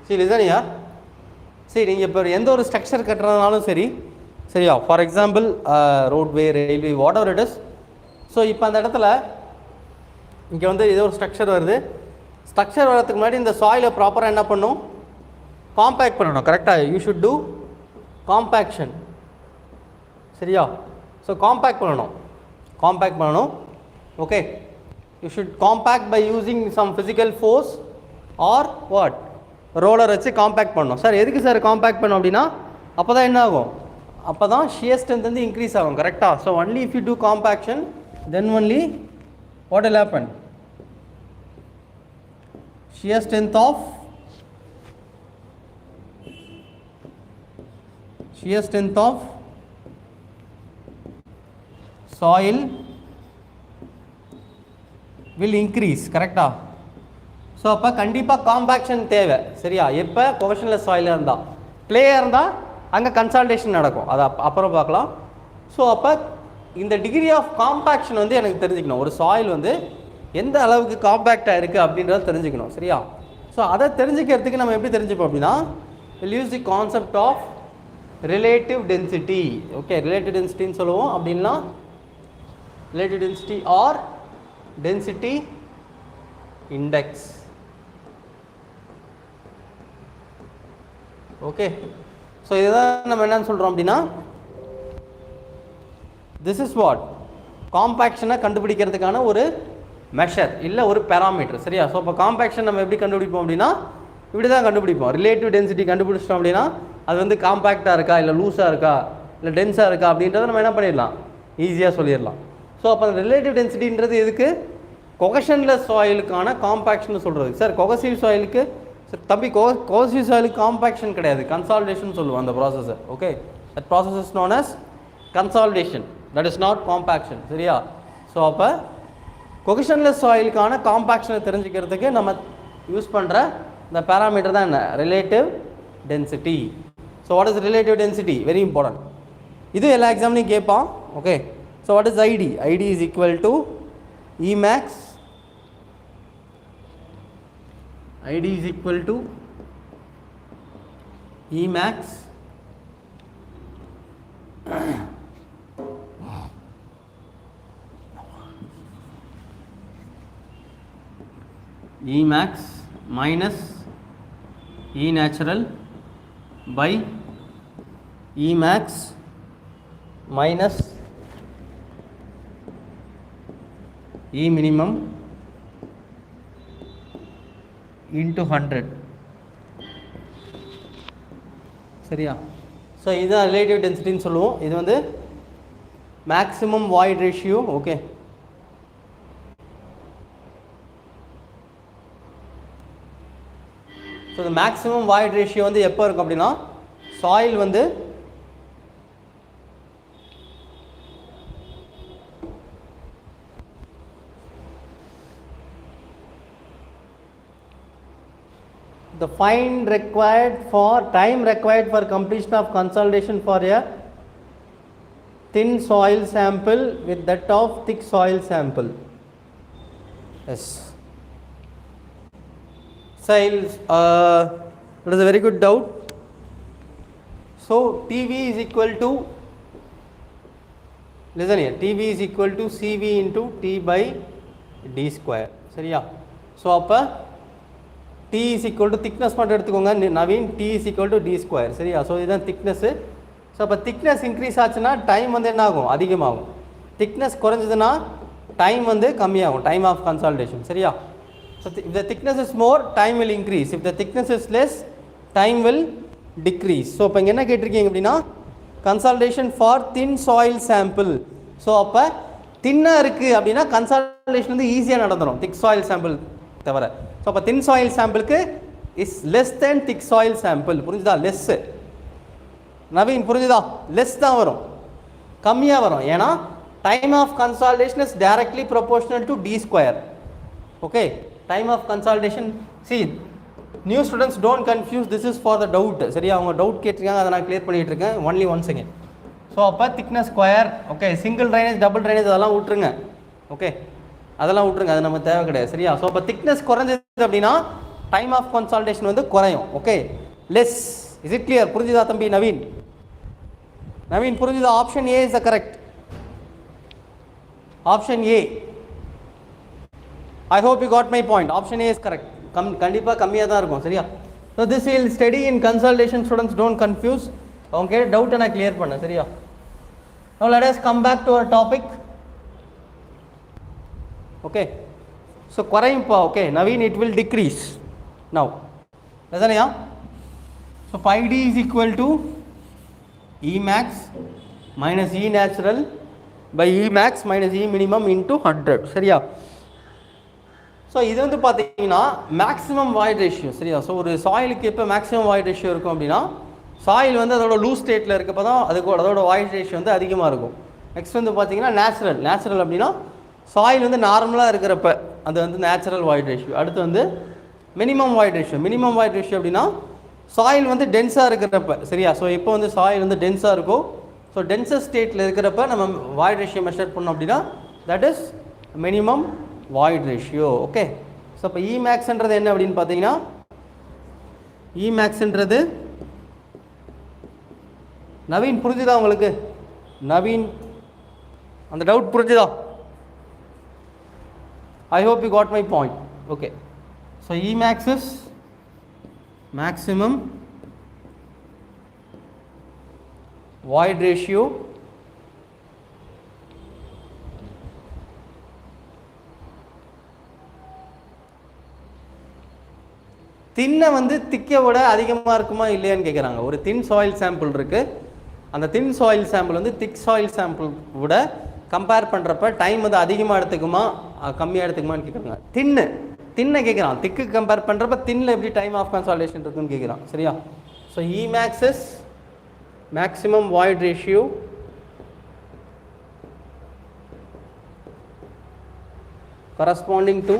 see listen here. see நீங்கள் இப்போ எந்த ஒரு ஸ்ட்ரக்சர் கட்டுறதுனாலும் சரி, சரியா, for example roadway, railway, what ever it is. So இப்போ அந்த இடத்துல இங்கே வந்து ஏதோ ஒரு ஸ்ட்ரக்சர் வருது. ஸ்ட்ரக்சர் வரதுக்கு முன்னாடி இந்த சாயிலை ப்ராப்பராக என்ன பண்ணும்? காம்பேக்ட் பண்ணணும். கரெக்டாக? You should do compaction. சரியா? ஸோ காம்பேக்ட் பண்ணணும். Okay, you should compact by using some physical force or what, roller வச்சு காம்பேக்ட் பண்ணணும். சார் எதுக்கு சார் காம்பேக்ட் பண்ணணும் அப்படின்னா அப்போ தான் என்ன ஆகும்? அப்போ தான் ஷியர் ஸ்ட்ரென்த் வந்து இன்க்ரீஸ் ஆகும். கரெக்டாக? So only if you do compaction then only what will happen? Shear strength of soil will increase. கரெக்டா? ஸோ அப்போ கண்டிப்பாக காம்பேக்ஷன் தேவை. சரியா? எப்போ? கொஷன்லெஸ் சாயிலாக இருந்தால். க்ளேயாக இருந்தால் அங்கே கன்சால்டேஷன் நடக்கும். அதை அப்புறம் பார்க்கலாம். ஸோ அப்போ இந்த டிகிரி ஆஃப் காம்பேக்ஷன் வந்து எனக்கு தெரிஞ்சுக்கணும். ஒரு சாயில் வந்து எந்த அளவுக்கு காம்பேக்டாக இருக்குது அப்படின்றத தெரிஞ்சுக்கணும். சரியா? ஸோ அதை தெரிஞ்சுக்கிறதுக்கு நம்ம எப்படி தெரிஞ்சுப்போம் அப்படின்னா will use the concept of relative density. Okay, relative டென்சிட்டின்னு சொல்லுவோம். அப்படின்னா relative density or density index. Okay, so இதுதான் நம்ம என்னன்னு சொல்றோம் அப்படின்னா this is what காம்பேக்ஷனை கண்டுபிடிக்கிறதுக்கான ஒரு மெஷர் இல்லை ஒரு பேராமீட்டர். சரியா? ஸோ இப்போ காம்பேக்ஷன் நம்ம எப்படி கண்டுபிடிப்போம் அப்படின்னா இப்படி தான் கண்டுபிடிப்போம். ரிலேட்டிவ் டென்சிட்டி கண்டுபிடிச்சிட்டோம் அப்படின்னா அது வந்து காம்பேக்டாக இருக்கா இல்லை லூஸாக இருக்கா இல்லை டென்ஸாக இருக்கா அப்படின்றத நம்ம என்ன பண்ணிடலாம்? ஈஸியாக சொல்லிடலாம். ஸோ அப்போ அந்த ரிலேட்டிவ் டென்சிட்டின்றது எதுக்கு? கொகஷன்லெஸ் சாயிலுக்கான காம்பேக்ஷன் சொல்கிறது. சார் கொகசிவ் சாயிலுக்கு சார் தம்பி கொகசிவ் சாயிலுக்கு காம்பேக்ஷன் கிடையாது, கன்சால்டேஷன் சொல்லுவோம் அந்த ப்ராசஸை. Okay, that process is known as consolidation, that is not compaction. சரியா? ஸோ அப்போ கொகஷன்லெஸ் சாயிலுக்கான காம்பேக்ஷனை தெரிஞ்சுக்கிறதுக்கு நம்ம யூஸ் பண்ணுற இந்த பேராமீட்டர் தான் என்ன? Relative density. So what is relative density? Very important. இது எல்லா எக்ஸாம்லையும் கேட்பான். Okay, so what is ID? ID is equal to E max ID is equal to E max E max minus E natural by E max minus E minimum into 100. சரியா? So இதுதான் relative டென்சிட்டின்னு சொல்லுவோம். இது வந்து maximum void ratio. Okay, so இந்த maximum void ratio வந்து எப்போ இருக்கும் அப்படின்னா, சாயில் வந்து the time required for completion of consolidation for a thin soil sample with that of thick soil sample. Yes, soil, that is a very good doubt. So TV is equal to, listen here, TV is equal to CV into T by D square. சரியா? So அப்போ T is equal to thickness மட்டும் எடுத்துக்கோங்க Naveen. T is equal to D square. சரியா? So இதுதான் thickness. So அப்போ thickness increase ஆச்சுன்னா time வந்து என்ன ஆகும்? அதிகமாகும். திக்னஸ் குறைஞ்சதுன்னா டைம் வந்து கம்மியாகும், டைம் ஆஃப் கன்சால்டேஷன். சரியா? So if the thickness is more, time will increase. If the thickness is less, time will decrease. So இப்போ இங்கே என்ன கேட்டிருக்கீங்க அப்படின்னா, consolidation for thin soil sample. So அப்போ தின்னாக இருக்குது அப்படின்னா கன்சால்டேஷன் வந்து ஈஸியாக நடந்துடும், திக் சாயில் சாம்பிள் தவிர. ஸோ அப்போ தின் சாயில் சாம்பிளுக்கு is less than thick soil sample. புரிஞ்சுதா? லெஸ்ஸு. நவீன் புரிஞ்சுதா? லெஸ் தான் வரும், கம்மியாக வரும். ஏன்னா time of consolidation is directly proportional to D square. Okay, time of consolidation. See, new students don't confuse, this is for the doubt. சரியா? அவங்க doubt கேட்டிருக்காங்க, அதை நான் கிளியர் பண்ணிகிட்டு இருக்கேன். Only 1 second. ஸோ அப்போ thickness square. Okay, single drainage, double drainage அதெல்லாம் விட்டுருங்க. ஓகே, அதெல்லாம் விட்டுருங்க, அது நம்ம தேவை கிடையாது. சரியா? ஸோ அப்போ திக்னஸ் குறைஞ்சது அப்படின்னா டைம் ஆஃப் கன்சால்டேஷன் வந்து குறையும். Okay, less. Is it clear? புரிஞ்சுதா தம்பி நவீன்? நவீன் புரிஞ்சுதா? Option A is the correct. Option A. I hope you got my point. Option A is correct. கண்டிப்பாக கம்மியாக தான் இருக்கும். சரியா? So this will study in consolidation. Students don't confuse. அவங்க கேட்ட டவுட்டை நான் கிளியர் பண்ணேன். சரியா? Now let us come back to our topic. Okay, so குறையும் பா. Okay Naveen, it will decrease now. சரியா? So pi d is equal to E max minus E natural by E max minus E minimum into 100. சரியா? So இது வந்து பார்த்தீங்கன்னா maximum void ratio. சரியா? So ஒரு சாயிலுக்கு எப்போ மேக்ஸிமம் வாய்ட் ரேஷியோ இருக்கும் அப்படின்னா, சாயில் வந்து அதோட லூஸ் ஸ்டேட்டில் இருக்கப்போ தான் அதோட வாய்ட் ரேஷியோ வந்து அதிகமாக இருக்கும். நெக்ஸ்ட் வந்து பார்த்தீங்கன்னா நேச்சுரல் அப்படின்னா சாயில் வந்து நார்மலாக இருக்கிறப்ப அது வந்து நேச்சுரல் வாய்ட் ரேஷியோ. அடுத்து வந்து minimum void ratio. Minimum void ratio அப்படின்னா சாயில் வந்து டென்ஸாக இருக்கிறப்ப. சரியா? ஸோ இப்போ வந்து சாயில் வந்து டென்ஸாக இருக்கும். ஸோ டென்சர் ஸ்டேட்டில் இருக்கிறப்ப நம்ம வாய்ட் ரேஷியோ மெஷர் பண்ணோம் அப்படின்னா that is minimum void ratio. Okay, so இப்போ இ மேக்ஸ்ன்றது என்ன அப்படின்னு பார்த்தீங்கன்னா, இ மேக்ஸ்ன்றது நவீன் புரிஞ்சுதா உங்களுக்கு? நவீன், அந்த டவுட் புரிஞ்சுதா? I hope you got my point. Okay, so E max is maximum void ratio தின்னை வந்து திக்கை விட அதிகமாக இருக்குமா இல்லையான்னு கேட்குறாங்க. ஒரு தின் சாயில் சாம்பிள் இருக்குது, அந்த தின் சாயில் சாம்பிள் வந்து திக் சாயில் சாம்பிள் விட கம்பேர் பண்ணுறப்ப டைம் வந்து அதிகமாக எடுத்துக்குமா கம்மியாக எடுத்துக்குமான்னு கேட்குறாங்க. தின்னை கேட்குறான். திக்கு கம்பேர் பண்ணுறப்ப தின்னில் எப்படி டைம் ஆஃப் கன்சால்டேஷன் இருக்குன்னு கேட்குறான். சரியா? So E max is maximum void ratio corresponding to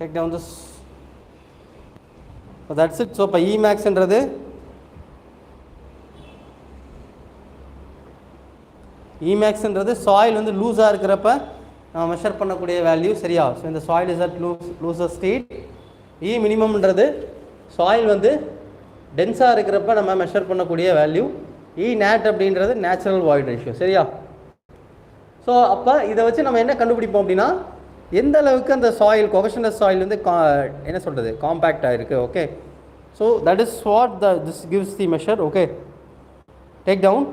Take down this. So that's it. So இப்போ Emaxன்றது Emaxன்றது சாயில் வந்து லூஸாக இருக்கிறப்ப நம்ம மெஷர் பண்ணக்கூடிய வேல்யூ சரியா. ஸோ இந்த soil is at looser state. E மினிமம்ன்றது சாயில் வந்து டென்ஸாக இருக்கிறப்ப நம்ம மெஷர் பண்ணக்கூடிய வேல்யூ. இ நேட் அப்படின்றது நேச்சுரல் வாய்ட் ரேஷியோ சரியா. ஸோ அப்போ இதை வச்சு நம்ம என்ன கண்டுபிடிப்போம் அப்படின்னா எந்த அளவுக்கு அந்த சாயில் கொகஷனஸ் சாயில் வந்து என்ன சொல்கிறது காம்பேக்டாக இருக்குது. Okay, so that is what this gives the measure. Okay, take down.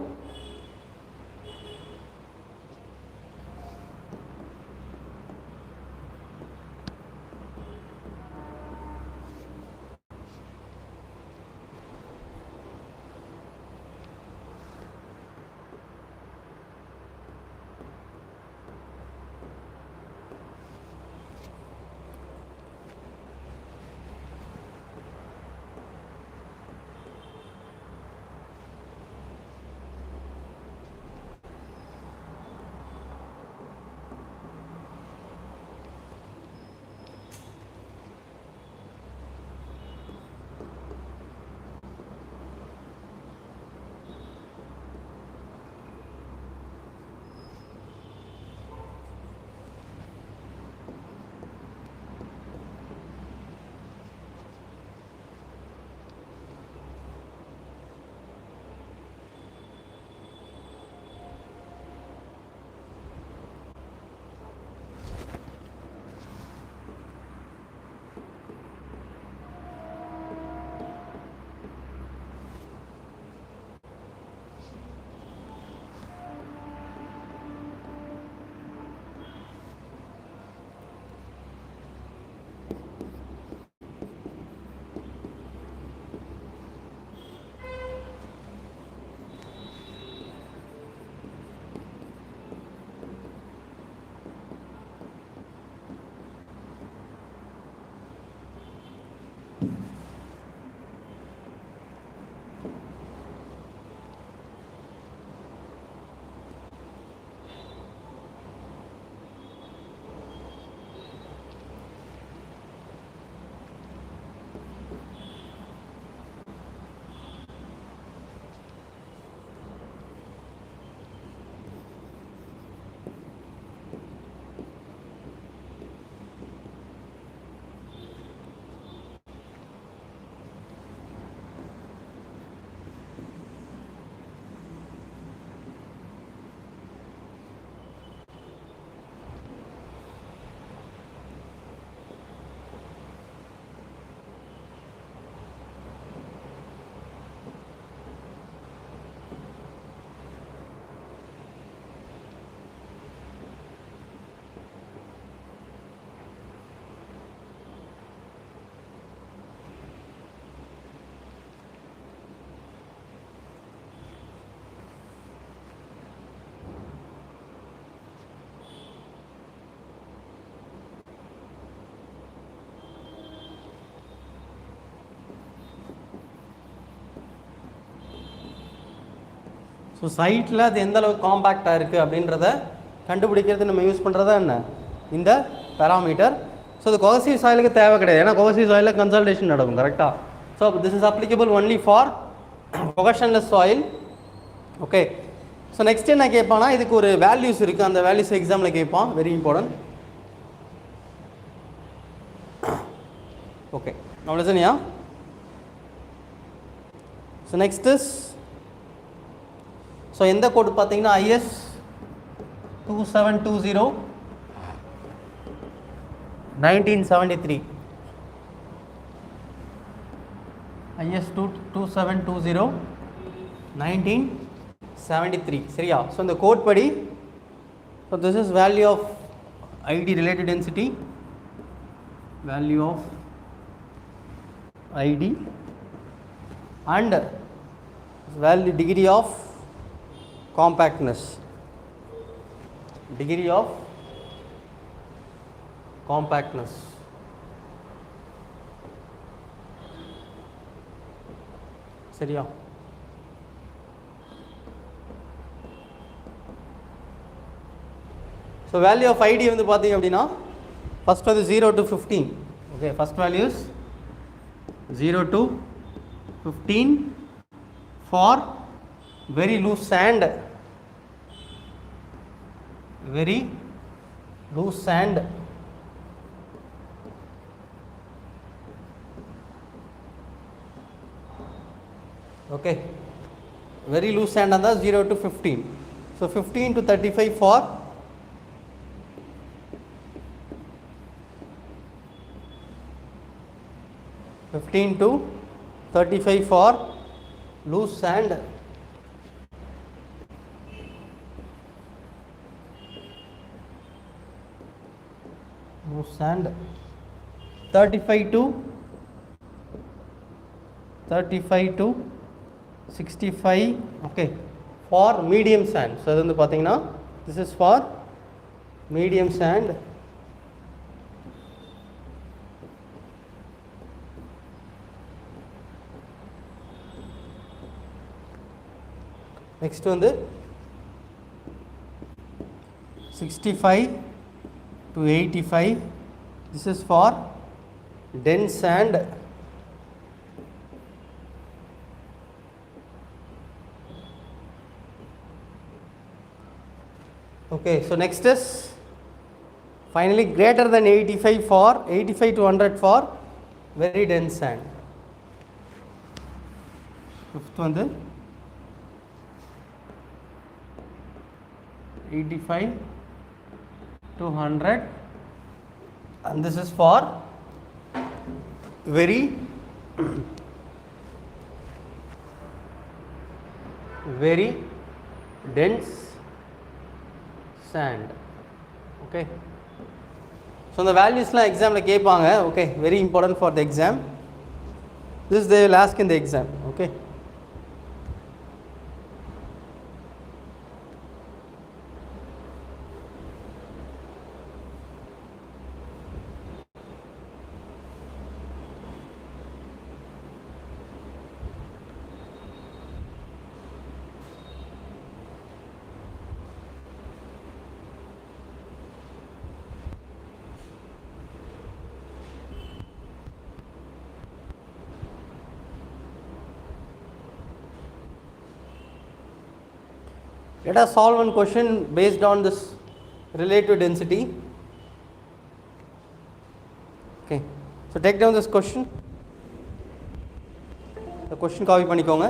So சைட்டில் அது எந்த அளவுக்கு காம்பேக்டாக இருக்குது அப்படின்றத கண்டுபிடிக்கிறது நம்ம யூஸ் பண்ணுறதா என்ன இந்த பேராமீட்டர். ஸோ இது கொகசிவ் சாயிலுக்கு தேவை கிடையாது, ஏன்னா கொகசிவ் சாயிலில் கன்சல்டேஷன் நடக்கும் கரெக்டாக. So this is applicable only for cohesionless soil. Okay, so next என்ன கேட்பானா இதுக்கு ஒரு வேல்யூஸ் இருக்குது, அந்த வேல்யூஸ் எக்ஸாமில் கேட்பான், very important. Okay, now listen here. So next is, so எந்த கோடு பார்த்தீங்கன்னா IS 2720 1973 IS 2720 1973 சரியா. ஸோ இந்த கோட் படி, so this is value of ID related density, value of ID and value degree of compactness, degree of compactness சரியா. So value of ID வந்து பார்த்தீங்க அப்படின்னா first வந்து 0 to 15 Okay, first values 0 to 15 for very loose sand, very loose sand. Okay, very loose sand on the 0 to 15. So 15 to 35 for to 35 for loose sand. Loose sand. 35 to 65. Okay, for medium sand. So this is for medium sand. Next one, 65 to 85. This is for dense sand. Okay, so next is finally greater than 85 for 85 to 100 for very dense sand. Fifth one, 85 to 100, and this is for very dense sand. Okay, so the values la exam la kepanga. Okay, very important for the exam. This they will ask in the exam. Okay, let us solve one question based on this relative density. Okay, so take down this question. The question copy பண்ணிக்கோங்க.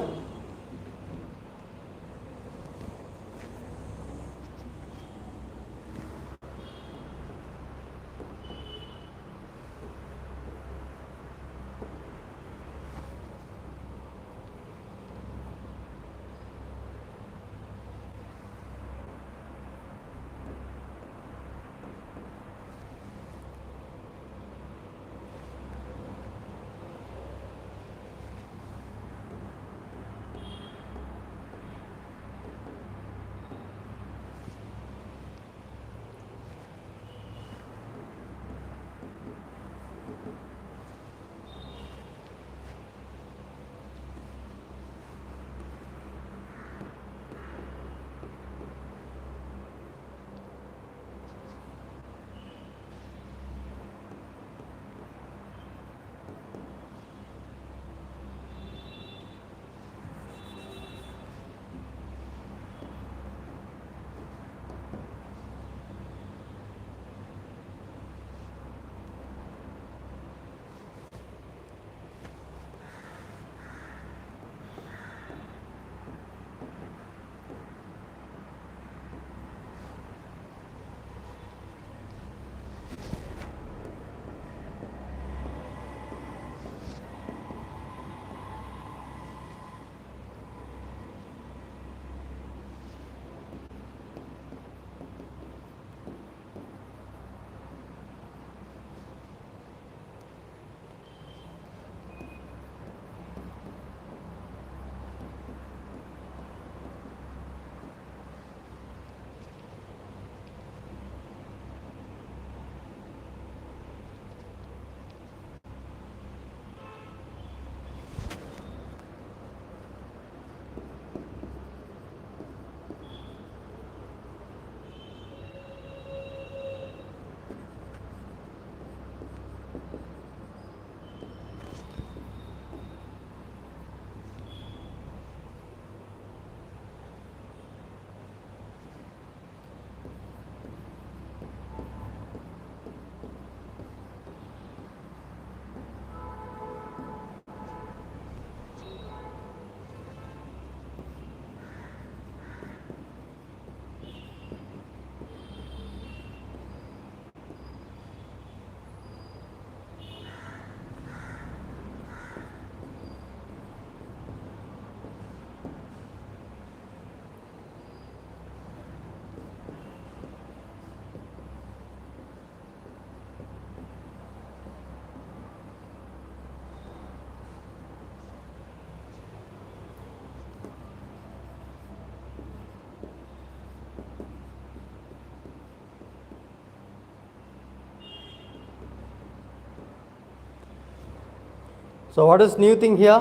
So what is new thing here?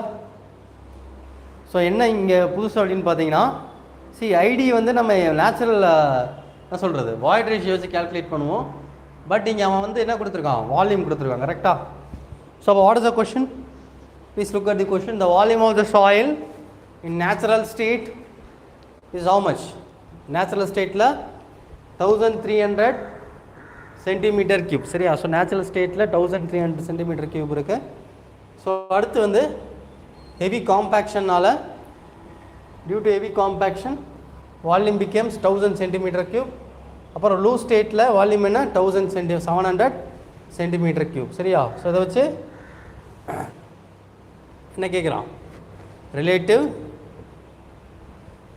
So என்ன இங்கே புதுசு அப்படின்னு பார்த்தீங்கன்னா see ID வந்து நம்ம natural என்ன சொல்கிறது வாய்ட் ரேஷியோ வச்சு கேல்குலேட் பண்ணுவோம். பட் இங்கே அவன் வந்து என்ன கொடுத்துருக்கான் வால்யூம் கொடுத்துருக்கான் கரெக்டாக. ஸோ அப்போ what is the question? Please look at the question. The volume of the soil in natural state is how much? Natural ஸ்டேட்டில் 1300 சென்டிமீட்டர் கியூப். சரியா? ஸோ நேச்சுரல் ஸ்டேட்டில் 1300 சென்டிமீட்டர் கியூப் இருக்குது. ஸோ அடுத்து வந்து ஹெவி காம்பேக்ஷனால் due to heavy compaction volume becomes 1000 centimetre cube. அப்புறம் loose ஸ்டேட்டில் volume என்ன 700 சென்டிமீட்டர் கியூப். சரியா? ஸோ இதை வச்சு என்ன கேட்குறான்? ரிலேட்டிவ்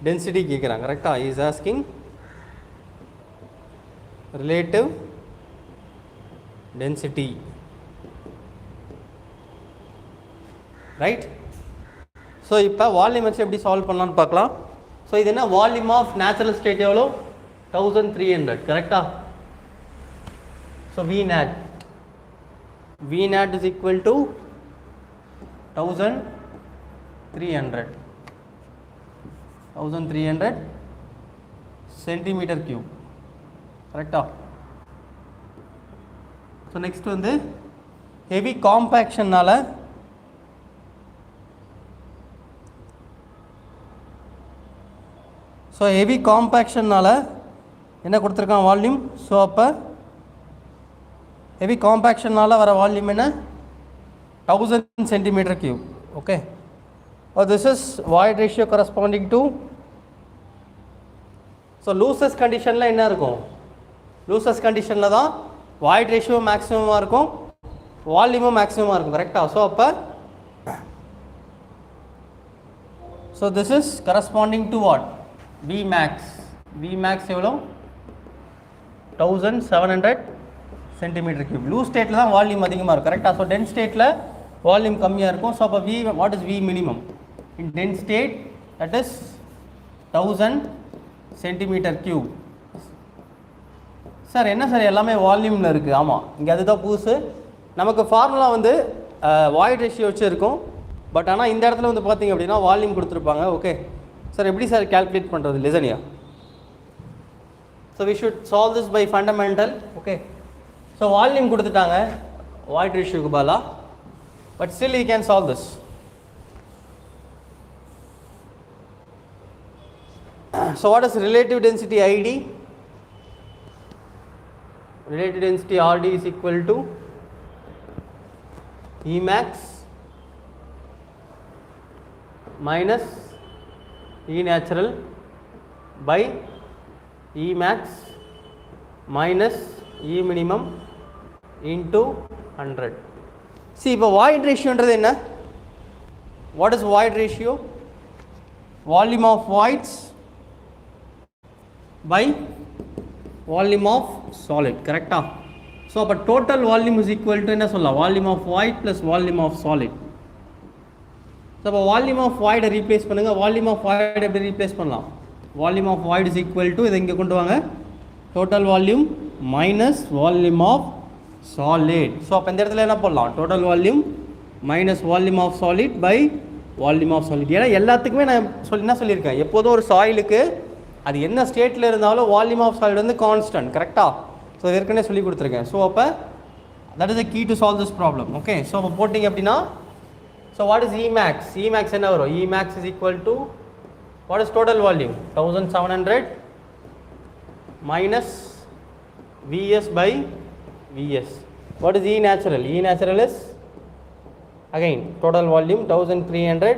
டென்சிட்டி கேட்குறான் கரெக்டாக. Is asking relative density, right? So இப்போ வால்யூம் வச்சு எப்படி சால்வ் பண்ணலான்னு பார்க்கலாம். ஸோ இது என்ன வால்யூம் ஆஃப் நேச்சுரல் ஸ்டேட் எவ்வளோ 1300 கரெக்டா. So V nat is equal to 1300 centimetre cube கரெக்டா. ஸோ நெக்ஸ்ட் வந்து ஹெவி காம்பேக்ஷனால் ஸோ ஹெவி காம்பேக்ஷனால் என்ன கொடுத்துருக்கான் வால்யூம். ஸோ அப்போ ஹெவி காம்பேக்ஷனால் வர வால்யூம் என்ன 1000 centimetre cube. Okay. This is void ratio corresponding to. So loses கண்டிஷனில் என்ன இருக்கும்? லூசஸ் கண்டிஷனில் தான் வாய்ட் ரேஷியோ மேக்ஸிமமாக இருக்கும், வால்யூமும் மேக்ஸிமமாக இருக்கும் கரெக்டாக. ஸோ அப்போ so this is corresponding to what? Vmax. Vmax எவ்வளோ 1700 சென்டிமீட்டர் கியூப். லூஸ் ஸ்டேட்டில் தான் வால்யூம் அதிகமாக இருக்கும் கரெக்டாக. ஸோ டென்ஸ் ஸ்டேட்டில் வால்யூம் கம்மியாக இருக்கும். ஸோ அப்போ what is V minimum in dense state? That is 1000 centimetre cube. Sir என்ன சார் எல்லாமே வால்யூமில் இருக்குது? ஆமாம், இங்கே அதுதான் புதுசு. நமக்கு ஃபார்முலா வந்து வாய்ட் ரேஷியோ வச்சு இருக்கும். பட் ஆனால் இந்த இடத்துல வந்து பார்த்தீங்க அப்படின்னா வால்யூம் கொடுத்துருப்பாங்க. ஓகே சார், எப்படி சார் கேல்குலேட் பண்ணுறது? லிசனியா. So we should solve this by fundamental. Okay. So volume கொடுத்துட்டாங்க வாய்ட் ரேஷியோக்கு பாலா, but still you can solve this. So what is relative density ID? Relative density RD is equal to Emax minus E natural by Emax minus E minimum into 100. See, இப்போ void ratio என்றது என்ன? What is void ratio? Volume of voids by volume of solid, correct? So அப்போ total volume is equal to என்ன சொல்லலாம்? Volume of void plus volume of solid. So அப்போ volume of வாய்டை replace பண்ணுங்கள். Volume of void எப்படி replace பண்ணலாம்? Volume of void is equal to, இதை இங்கே கொண்டு வாங்க, total volume minus volume of solid. So அப்போ இந்த இடத்துல என்ன பண்ணலாம்? Total volume minus volume of solid by volume of solid. ஏன்னா எல்லாத்துக்குமே நான் என்ன சொல்லியிருக்கேன், எப்போதும் ஒரு சாயிலுக்கு அது என்ன ஸ்டேட்டில் இருந்தாலும் வால்யூம் ஆஃப் சாலிட் வந்து கான்ஸ்டன்ட், கரெக்டாக? ஸோ ஏற்கனவே சொல்லி கொடுத்துருக்கேன். ஸோ அப்போ that is the key to solve this problem. Okay. So அப்போ போட்டிங்க அப்படின்னா, so what is Emax? Emax என்ன வரும்? Emax is equal to, what is total volume? 1700 minus Vs by Vs. What is E natural? E natural is again total volume 1300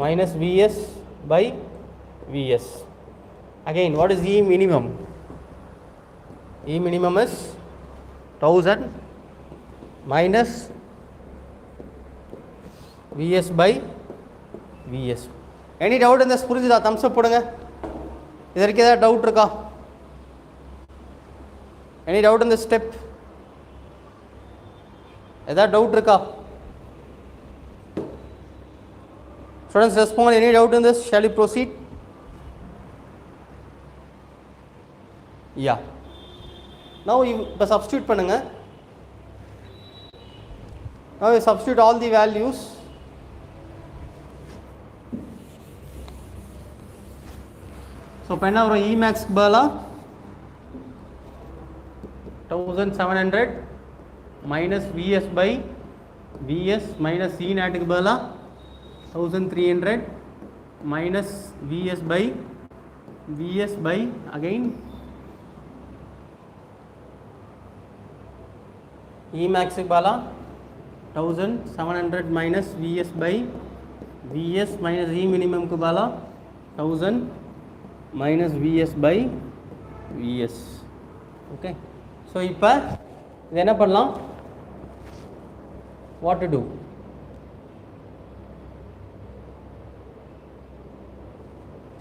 minus Vs by Vs. Again, what is E minimum? E minimum is 1000 minus Vs by Vs. Any doubt in this? புரிஞ்சுதா? thumbs up போடுங்க. இதற்கு ஏதாவது doubt இருக்கா? Any doubt in this step? ஏதாவது doubt இருக்கா? Students respond. Any doubt in this? Shall we proceed? Yeah. Now இப்போ substitute பண்ணுங்க. Now we substitute all the values. So இப்போ என்ன வரும்? Emax பதிலா 1700 minus Vs by Vs minus Cnat க்கு பதிலா 1300 minus Vs by again Emax க்கு பதிலா 1700 minus Vs by Vs minus E minimum க்கு பதிலா 1000 minus Vs by Vs. Okay. So இப்போ இது என்ன பண்ணலாம்? What to do?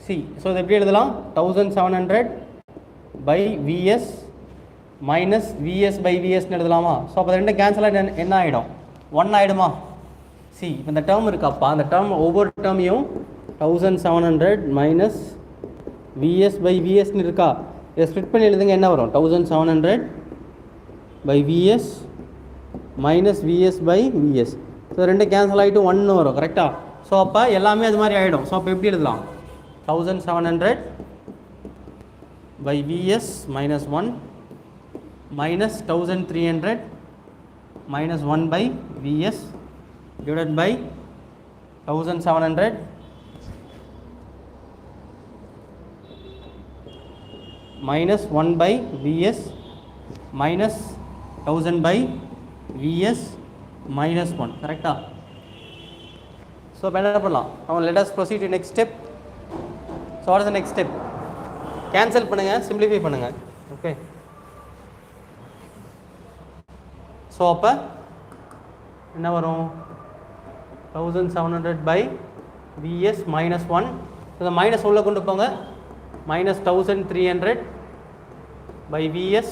See, so இது எப்படி எழுதலாம்? 1700 by Vs minus Vs by Vs ன்னு எழுதலாமா? ஸோ அப்போ ரெண்டு கேன்சல் ஆகிட்டு என்ன ஆகிடும்? 1 ஆகிடுமா? See, இப்போ இந்த டேர்ம் இருக்காப்பா, அந்த டேர்ம் ஒவ்வொரு டேர்மையும் 1700 minus Vs by Vs ன்னு இருக்கா? இதை ஸ்ப்ளிட் பண்ணி எழுதுங்க, என்ன வரும்? 1700 by Vs minus Vs by Vs. So ரெண்டு கேன்சல் ஆகிட்டு 1 வரும், கரெக்டாக? ஸோ அப்போ எல்லாமே அது மாதிரி ஆகிடும். ஸோ அப்போ எப்படி எழுதலாம்? 1700 by Vs minus 1 minus 1300 minus 1 by Vs divided by 1700 minus 1 by Vs minus 1000 by Vs minus 1, correct? So என்ன பண்ணலாம்? Now let us proceed to next step. So what is the next step? Cancel பண்ணுங்க, simplify பண்ணுங்க. Okay. So அப்போ என்ன வரும்? 1700 by Vs minus 1. இந்த minus உள்ள கொண்டு போங்க, minus 1300 by Vs.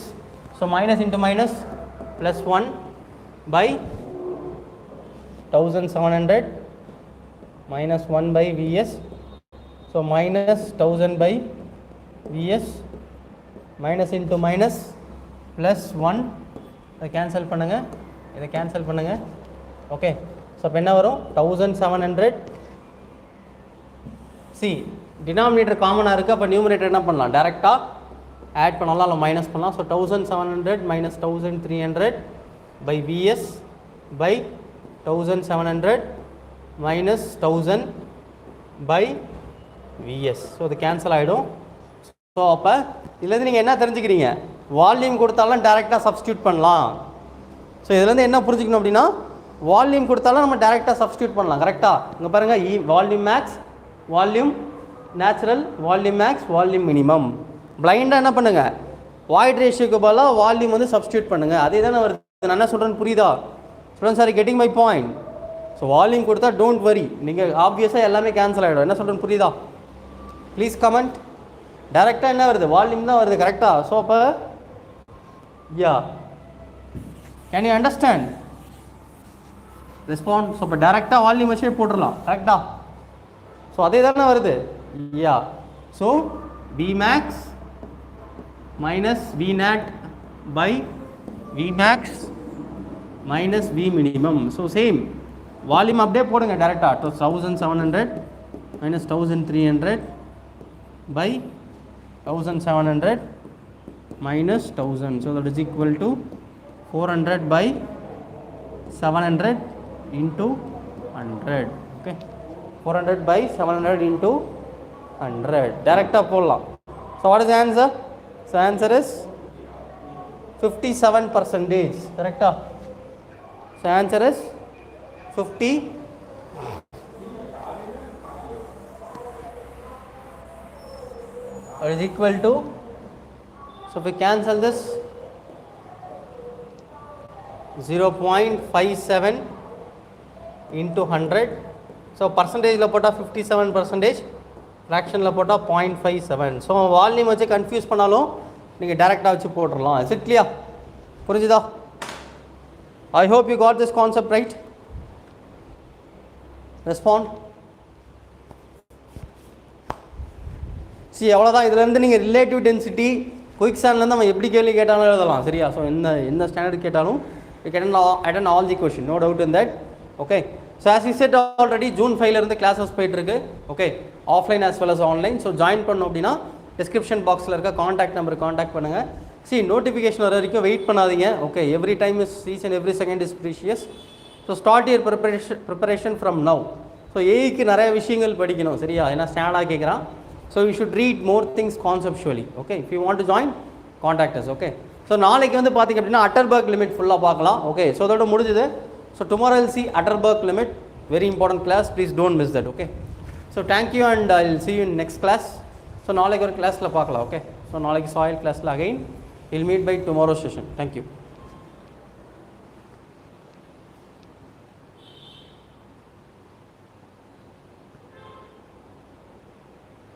So minus into minus plus 1 by 1700 minus 1 by Vs. So minus 1000 by Vs minus into minus plus 1. இதை கேன்சல் பண்ணுங்க, இதை கேன்சல் பண்ணுங்க. ஓகே. ஸோ இப்போ என்ன வரும்? 1700. சி டினாமினேட்டர் காமனாக இருக்குது, அப்போ நியூமரேட்டர் என்ன பண்ணலாம்? டேரெக்டாக ஆட் பண்ணலாம், இல்லை மைனஸ் பண்ணலாம். So 1700 minus 1300 by Vs by 1700 minus 1000 by Vs. So இது கேன்சல் ஆகிடும். ஸோ அப்போ இதுலேருந்து நீங்கள் என்ன தெரிஞ்சுக்கிறீங்க? வால்யூம் கொடுத்தாலும் டேரெக்டாக சப்ஸ்டியூட் பண்ணலாம். ஸோ இதுலேருந்து என்ன புரிஞ்சுக்கணும் அப்படின்னா, வால்யூம் கொடுத்தாலும் நம்ம டேரெக்டாக சப்ஸ்டியூட் பண்ணலாம், கரெக்டாக? இங்கே பாருங்கள், volume max, volume natural, volume max, volume minimum. பிளைண்டாக என்ன பண்ணுங்கள்? வாய்ட் ரேஷியோக்கு பதிலாக வால்யூம் வந்து சப்ஸ்டியூட் பண்ணுங்கள். அதே தானே வருது. நான் என்ன சொல்கிறேன்னு புரியுதா? Students are getting my point? So volume கொடுத்தா டோன்ட் வரி, நீங்கள் ஆப்வியஸாக எல்லாமே கேன்சல் ஆகிடும். என்ன சொல்கிறேன்னு புரியுதா? Please comment. டேரெக்டாக என்ன வருது? வால்யூம் தான் வருது, கரெக்டாக? ஸோ அப்போ yeah, can you understand? Respond. So இப்போ டேரெக்டாக வால்யூம் வச்சே போட்டுடலாம், கரெக்டாக? ஸோ அதே தானே வருது. Yeah. So Vmax minus Vnat by Vmax minus V minimum. So same volume அப்படியே போடுங்க டேரெக்டாக. 1700 minus 1300 by 1700 minus 1000. So that is equal to 400 by 700 into 100. Okay. 400 by 700 into 100. Directa போடலாம். So what is the answer? So answer is 57%. Correct? So answer is 50. Or is equal to, so if we cancel this, 0.57 into 100. So percentage la pota 57%, fraction la pota 0.57. So volume வச்சு confuse பண்ணாலும் நீங்கள் டேரெக்டாக வச்சு போட்டுடலாம். Is it clear? புரிஞ்சுதா? I hope you got this concept right. Respond. அவ்வளோதான். இதுலேருந்து நீங்கள் ரிலேட்டிவ் டென்சிட்டி குயிக் ஸ்டாண்ட்லேருந்து நம்ம எப்படி கேள்வி கேட்டாலும் எழுதலாம், சரியா? ஸோ எந்த ஸ்டாண்டர்ட் கேட்டாலும் you can attend all the question, no doubt in that. Okay, so as we said already, June 5 la irundhu classes போயிட்டு இருக்கு. Okay, offline as well as online. So join பண்ணனும் அப்படினா description boxல இருக்க contact number contact பண்ணுங்க. See, notification வர வரைக்கும் wait பண்ணாதீங்க. Okay, every time is each and every second is precious. So start your preparation from now. So AE க்கு நிறைய விஷயங்கள் படிக்கணும், சரியா? ஏனா ஸ்டாண்டா கேக்குறான். So you should read more things conceptually. Okay, if you want to join, contact us. Okay, so நாளைக்கு வந்து பாத்தீங்க அப்படினா Atterberg limit ஃபுல்லா பார்க்கலாம். Okay, so அதோட முடிஞ்சது. So tomorrow I'll see Atterberg limit, very important class, please don't miss that. Okay, so thank you and I'll see you in next class. So நாளைக்கு ஒரு கிளாஸ்ல பார்க்கலாம். Okay, so நாளைக்கு soil classல again we'll meet by tomorrow's session. Thank you.